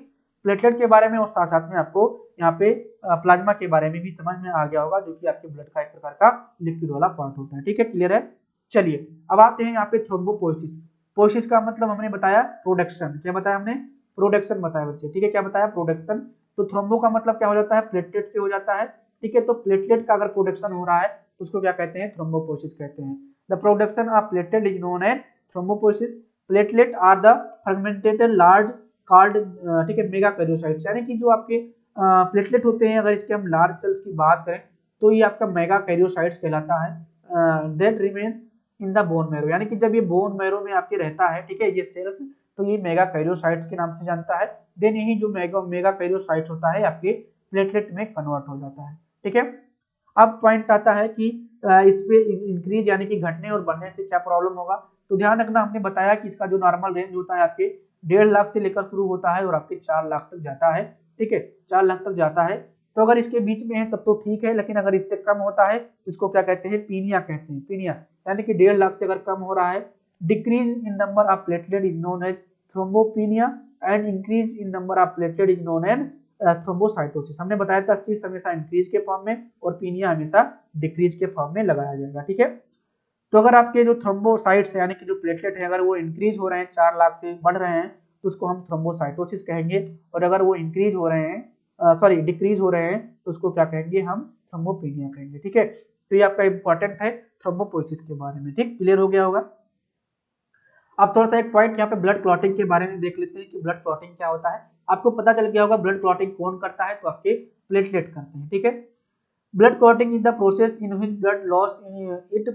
प्लेटलेट के बारे में, और साथ साथ में आपको यहाँ पे प्लाज्मा के बारे में भी समझ में आ गया होगा, जो कि आपके ब्लड का एक प्रकार का लिक्विड वाला पार्ट होता है, ठीक है, क्लियर है। चलिए अब आते हैं यहाँ पे थ्रोम्बोपोइसिस। पोइसिस का मतलब हमने बताया प्रोडक्शन, क्या बताया हमने, प्रोडक्शन बताया बच्चे, ठीक है, क्या बताया, प्रोडक्शन। तो थ्रोम्बो का मतलब क्या हो जाता है, प्लेटलेट से हो जाता है, ठीक है। तो प्लेटलेट का अगर प्रोडक्शन हो रहा है तो उसको क्या कहते हैं, थ्रोम्बोपोइसिस कहते हैं। The production of platelet is known as thrombopoiesis. Platelet are the fragmented large called, ठीक है, मेगा कैरियोसाइट्स, यानी कि जो आपके प्लेटलेट होते हैं, अगर इसके हम लार्ज सेल्स की बात करें तो ये आपका मेगा कैरियोसाइट्स कहलाता है। That remain in the bone marrow, यानी कि जब ये बोन मैरो में आपके रहता है, ठीक है, ये सेल्स, तो ये मेगा कैरियोसाइट्स के नाम से जानता है। देन यही जो मेगा कैरियोसाइट्स होता है आपके प्लेटलेट में कन्वर्ट हो जाता है, ठीक है। अब पॉइंट आता है कि इस पे इंक्रीज यानी कि घटने और बढ़ने से क्या प्रॉब्लम होगा, तो ध्यान रखना हमने बताया कि इसका जो नॉर्मल रेंज होता है आपके 1.5 लाख से लेकर शुरू होता है और आपके 4 लाख तक जाता है, ठीक है, 4 लाख तक जाता है। तो अगर इसके बीच में है तब तो ठीक है, लेकिन अगर इससे कम होता है तो इसको क्या कहते हैं, पीनिया कहते हैं, पीनिया, यानी कि 1.5 लाख से अगर कम हो रहा है, decrease in number of platelet is known as thrombocytopenia. And increase in number of platelet is known as thrombocytosis. हमने बताया था सिस हमेशा इंक्रीज के फॉर्म में और पीनिया हमेशा डिक्रीज के फॉर्म में लगाया जाएगा, ठीक है। तो अगर आपके जो थ्रोम्बोसाइट्स यानी कि जो प्लेटलेट है अगर वो इंक्रीज हो रहे हैं 4 लाख से बढ़ रहे हैं तो उसको हम थ्रोम्बोसाइटोसिस कहेंगे, और अगर वो इंक्रीज हो रहे हैं सॉरी डिक्रीज हो रहे हैं तो उसको क्या कहेंगे, हम थ्रोम्बोपेनिया कहेंगे, ठीक है। तो ये आपका इंपॉर्टेंट है थ्रोम्बोपोइसिस के बारे में, ठीक, क्लियर हो गया होगा। अब थोड़ा सा एक पॉइंट यहाँ पे ब्लड क्लॉटिंग के बारे में देख लेते हैं कि ब्लड क्लॉटिंग क्या होता है। आपको पता चल गया होगा ब्लड क्लॉटिंग कौन करता है, तो आपके प्लेटलेट करते हैं, ठीक है। Blood clotting is the process in which blood loss it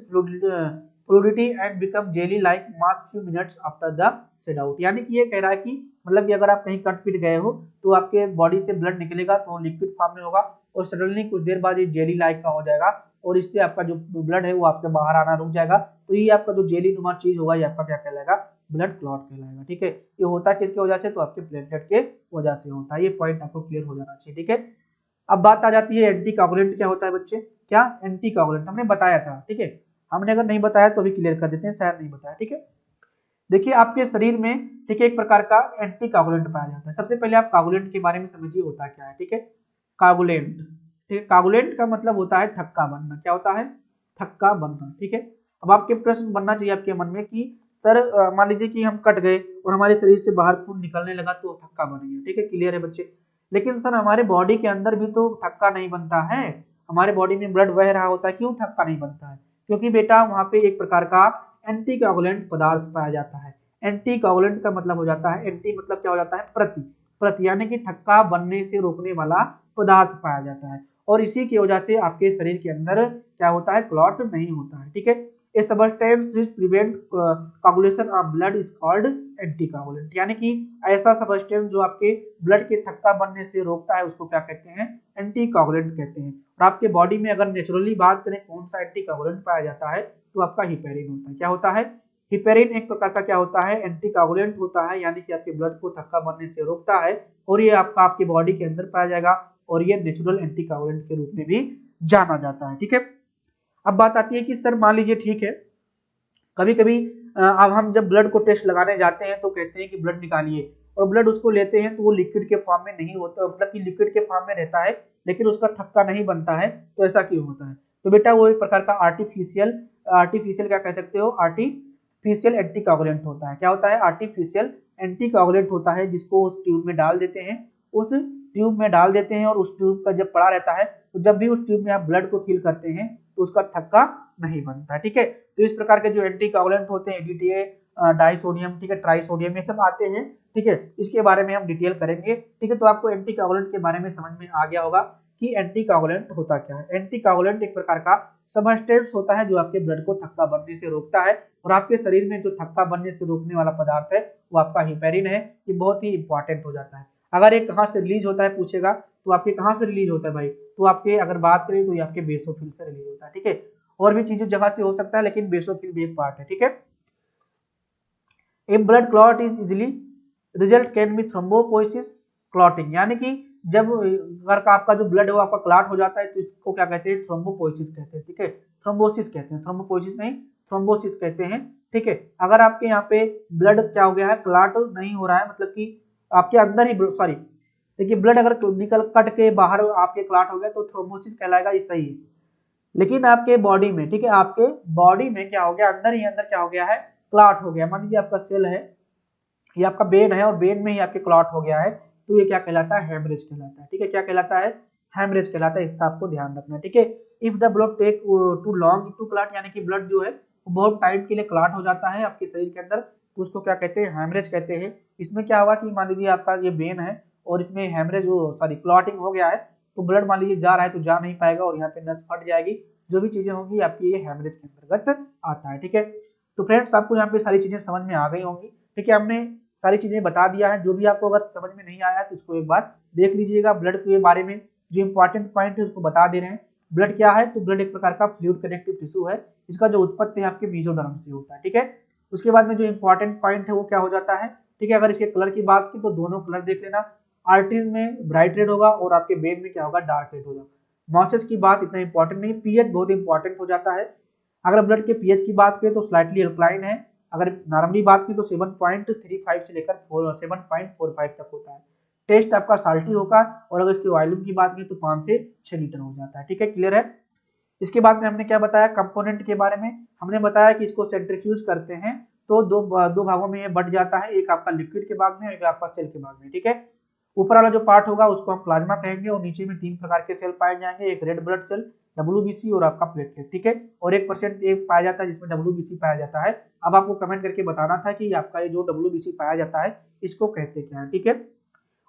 fluidity and become jelly like mass few minutes after the said out. यानी कि ये कह रहा है कि मतलब कि अगर आप कहीं कट पीट गए हो तो आपके बॉडी से ब्लड निकलेगा तो लिक्विड फॉर्म में होगा और सडनली कुछ देर बाद ये जेली लाइक का हो जाएगा और इससे आपका जो ब्लड है वो आपके बाहर आना रुक जाएगा। तो ये आपका जो जेली नुमा चीज होगा ये आपका क्या कहलाएगा, ब्लड क्लॉट कहलाएगा, ठीक है। ये होता है किसकी वजह से, तो आपके प्लेटलेट के वजह से होता है। ये पॉइंट आपको क्लियर हो जाना चाहिए, ठीक है। अब बात आ जाती है एंटी कोगुलेंट क्या होता है बच्चे, क्या एंटी कोगुलेंट हमने बताया था, ठीक है। हमने अगर नहीं बताया तो अभी क्लियर कर देते हैं, शायद नहीं बताया, ठीक है। देखिए आपके शरीर में, ठीक है, एक प्रकार का एंटी कोगुलेंट पाया जाता है। सबसे पहले आप कोगुलेंट के बारे में समझिए होता क्या है, ठीक है। कोगुलेंट, ठीक है, कोगुलेंट का मतलब होता है थक्का बनना। क्या होता है, थक्का बनना, ठीक है। अब आपके प्रश्न बनना चाहिए आपके मन में कि सर मान लीजिए कि हम कट गए और हमारे शरीर से बाहर खून निकलने लगा तो थक्का बन गया, ठीक है, क्लियर है बच्चे। लेकिन सर हमारे बॉडी के अंदर भी तो थक्का नहीं बनता है, हमारे बॉडी में ब्लड बह रहा होता है, क्यों थक्का नहीं बनता है, क्योंकि बेटा वहां पे एक प्रकार का एंटी कोगुलेंट पदार्थ पाया जाता है। एंटी कोगुलेंट का मतलब हो जाता है, एंटी मतलब क्या हो जाता है, प्रति, प्रति यानी कि थक्का बनने से रोकने वाला पदार्थ पाया जाता है और इसी की वजह से आपके शरीर के अंदर क्या होता है, क्लॉट नहीं होता है, ठीक है। A substance which prevent coagulation of blood is called anticoagulant। यानी कि ऐसा सबस्टेंस जो आपके ब्लड के थक्का बनने से रोकता है उसको क्या कहते हैं, एंटीकोगुलेंट कहते हैं। और आपके बॉडी में अगर नेचुरली बात करें कौन सा एंटीकोगुलेंट पाया जाता है तो आपका हिपेरिन होता है। क्या होता है, हिपेरिन एक प्रकार का क्या होता है, एंटीकोगुलेंट होता है, यानी कि आपके ब्लड को थक्का बनने से रोकता है और ये आपका आपकी बॉडी के अंदर पाया जाएगा और ये नेचुरल एंटीकोगुलेंट के रूप में भी जाना जाता है, ठीक है। अब बात आती है कि सर मान लीजिए ठीक है, कभी कभी अब हम जब ब्लड को टेस्ट लगाने जाते हैं तो कहते हैं कि ब्लड निकालिए और ब्लड उसको लेते हैं तो वो लिक्विड के फॉर्म में नहीं होता, मतलब कि लिक्विड के फॉर्म में रहता है लेकिन उसका थक्का नहीं बनता है, तो ऐसा क्यों होता है। तो बेटा वो एक प्रकार का आर्टिफिशियल आर्टिफिशियल क्या कह सकते हो, आर्टिफिशियल एंटीकोगुलेंट होता है। क्या होता है, आर्टिफिशियल एंटीकोगुलेंट होता है जिसको उस ट्यूब में डाल देते हैं, उस ट्यूब में डाल देते हैं और उस ट्यूब का जब पड़ा रहता है तो जब भी उस ट्यूब में आप ब्लड को फिल करते हैं तो उसका थक्का नहीं बनता, ठीक है। तो इस प्रकार के जो एंटीकोगुलेंट होते हैं एडीटीए, डाइसोडियम, ठीक है, ट्राइसोडियम, ये सब आते हैं, ठीक है। इसके बारे में हम डिटेल करेंगे, ठीक है। तो आपको एंटीकोगुलेंट के बारे में समझ में आ गया होगा कि एंटीकोगुलेंट होता क्या है। एंटीकोगुलेंट एक प्रकार का सबस्टेंस होता है जो आपके ब्लड को थक्का बनने से रोकता है और आपके शरीर में जो थक्का बनने से रोकने वाला पदार्थ है वो आपका हिपेरिन है। ये बहुत ही इंपॉर्टेंट हो जाता है। अगर ये कहाँ से रिलीज होता है पूछेगा तो आपके कहाँ से रिलीज होता है भाई, तो आपके अगर बात करें तो ये आपके बेसोफिल से रिलीज होता है, ठीक है। और भी चीजों जगह से हो सकता है लेकिन बेसोफिल भी एक पार्ट है, ठीक है। A blood clot is easily result can be thrombopoiesis clotting, यानी कि जब अगर आपका जो ब्लड है वो आपका क्लॉट हो जाता है तो इसको क्या कहते हैं, थ्रोम्बोपोइसिस कहते हैं, ठीक है। थ्रोम्बोसिस कहते हैं, थ्रोम्बोपोइसिस नहीं थ्रोम्बोसिस कहते हैं, ठीक है। अगर आपके यहाँ पे ब्लड क्या हो गया है, क्लॉट नहीं हो रहा है, मतलब कि आपके अंदर ही सॉरी देखिए ब्लड अगर निकल कट के बाहर आपके क्लॉट हो गया तो थ्रोम्बोसिस कहलाएगा, ये सही है। लेकिन आपके बॉडी में, ठीक है, आपके बॉडी में क्या हो गया, अंदर ही अंदर क्या हो गया है, क्लॉट हो गया। मान लीजिए आपका सेल है, ये आपका वेन है और वेन में ही आपके क्लॉट हो गया है तो ये क्या कहलाता है, हेमरेज कहलाता है, ठीक है। क्या कहलाता है, हेमरेज कहलाता है, इसका आपको ध्यान रखना है, ठीक है। If the blood take too long to clot, यानी कि ब्लड जो है वो बहुत टाइम के लिए क्लॉट हो जाता है आपके शरीर के अंदर तो उसको क्या कहते हैं, हेमरेज कहते हैं। इसमें क्या होगा कि मान लीजिए आपका ये वेन है और इसमें हेमरेज सॉरी क्लॉटिंग हो गया है तो ब्लड मान लीजिए जा रहा है तो जा नहीं पाएगा और यहाँ पे नस फट जाएगी, जो भी चीजें होंगी आपकी ये हेमरेज के अंतर्गत आता है, ठीक है। तो फ्रेंड्स आपको यहाँ पे सारी चीजें समझ में आ गई होंगी, ठीक है। हमने सारी चीजें बता दिया है, जो भी आपको अगर समझ में नहीं आया तो उसको एक बार देख लीजिएगा। ब्लड के बारे में जो इंपॉर्टेंट पॉइंट है उसको बता दे रहे हैं। ब्लड क्या है, तो ब्लड एक प्रकार का फ्लूइड कनेक्टिव टिश्यू है, इसका जो उत्पत्ति है आपके मेसोडर्म से होता है, ठीक है। उसके बाद में जो इंपॉर्टेंट पॉइंट है वो क्या हो जाता है, ठीक है। अगर इसके कलर की बात की तो दोनों कलर देख लेना, आर्टरीज में ब्राइट रेड होगा और आपके वेन में क्या होगा, डार्क रेड होगा। मॉसेस की बात इतना इंपॉर्टेंट नहीं, पीएच बहुत इंपॉर्टेंट हो जाता है। अगर ब्लड के पीएच की बात करें तो स्लाइटली अल्कलाइन है, अगर नॉर्मली बात की तो 7.35 से लेकर 7.45 तक होता है। टेस्ट आपका साल्टी होगा, और अगर इसकी वॉल्यूम की बात की तो 5 से 6 लीटर हो जाता है। ठीक है, क्लियर है। इसके बाद में हमने क्या बताया कंपोनेंट के बारे में, हमने बताया कि इसको सेंट्रीफ्यूज करते हैं तो दो भागों में ये बट जाता है, एक आपका लिक्विड के भाग में, एक आपका सेल के भाग में। ठीक है, ऊपर वाला जो पार्ट होगा उसको हम प्लाज्मा कहेंगे, और नीचे में 3 प्रकार के सेल पाए जाएंगे, एक रेड ब्लड सेल, WBC और आपका प्लेटलेट। ठीक है, और 1% एक पाया जाता है जिसमें WBC पाया जाता है। अब आपको कमेंट करके बताना था कि आपका ये जो WBC पाया जाता है इसको कहते क्या है। ठीक है,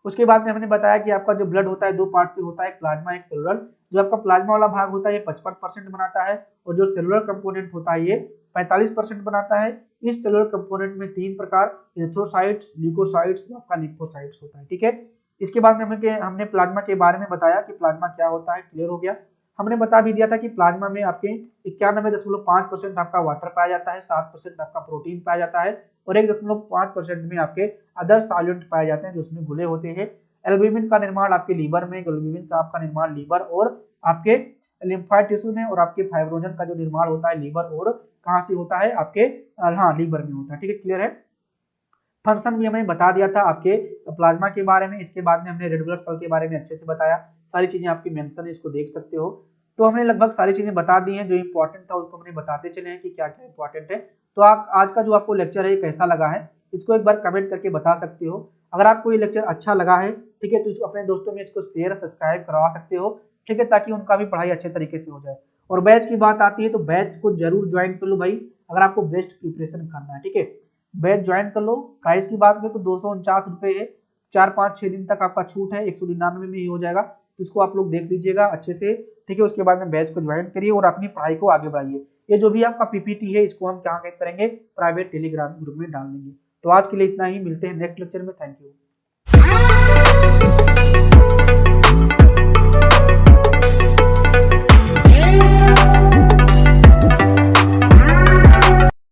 उसके बाद में हमने बताया कि आपका जो ब्लड होता है दो पार्ट से होता है, एक प्लाज्मा एक सेलुलर। जो आपका प्लाज्मा वाला भाग होता है ये 55% बनाता है, और जो सेलुलर कंपोनेंट होता है ये 45% बनाता है। इस सेलुलर कंपोनेंट में 3 प्रकार एरिथ्रोसाइट्स, ल्यूकोसाइट्स, आपका लिम्फोसाइट्स होता है। ठीक है, इसके बाद में हमने प्लाज्मा के बारे में बताया कि प्लाज्मा क्या होता है, क्लियर हो गया। हमने बता भी दिया था कि प्लाज्मा में आपके 91.5% आपका वाटर पाया जाता है, 7% आपका प्रोटीन पाया जाता है, और 1.5% में आपके अदर सॉल्वेंट पाए जाते हैं जो उसमें घुले होते हैं। एल्ब्यूमिन का निर्माण आपके लीवर में, एल्ब्यूमिन का आपका निर्माण लीवर और आपके लिम्फाइड टिश्यू में, और आपके फाइब्रोजन का जो निर्माण होता है लीवर और कहाँ से होता है, आपके हाँ लीवर में होता है। ठीक है, क्लियर है। फंक्शन भी हमने बता दिया था आपके प्लाज्मा के बारे में। इसके बाद में हमने रेड ब्लड सेल के बारे में अच्छे से बताया, सारी चीजें आपकी मेंशन है, इसको देख सकते हो। तो हमने लगभग सारी चीजें बता दी हैं, जो इंपॉर्टेंट था उसको हमने बताते चले हैं कि क्या क्या इंपॉर्टेंट है। तो आप आज का जो आपको लेक्चर है ये कैसा लगा है, इसको एक बार कमेंट करके बता सकते हो। अगर आपको ये लेक्चर अच्छा लगा है, ठीक है, तो इसको अपने दोस्तों में इसको शेयर सब्सक्राइब करवा सकते हो। ठीक है, ताकि उनका भी पढ़ाई अच्छे तरीके से हो जाए। और बैच की बात आती है तो बैच को जरूर ज्वाइन कर लो भाई, अगर आपको बेस्ट प्रिपरेशन करना है। ठीक है, बैच ज्वाइन कर लो। प्राइस की बात करें तो 249 रुपए है, 4-5-6 दिन तक आपका छूट है, 199 में ही हो जाएगा। तो इसको आप लोग देख लीजिएगा अच्छे से। ठीक है, उसके बाद में बैच को ज्वाइन करिए और अपनी पढ़ाई को आगे बढ़ाइए। ये जो भी आपका पीपीटी है इसको हम क्या करेंगे, प्राइवेट टेलीग्राम ग्रुप में डाल देंगे। तो आज के लिए इतना ही, मिलते हैं नेक्स्ट लेक्चर में। Thank you.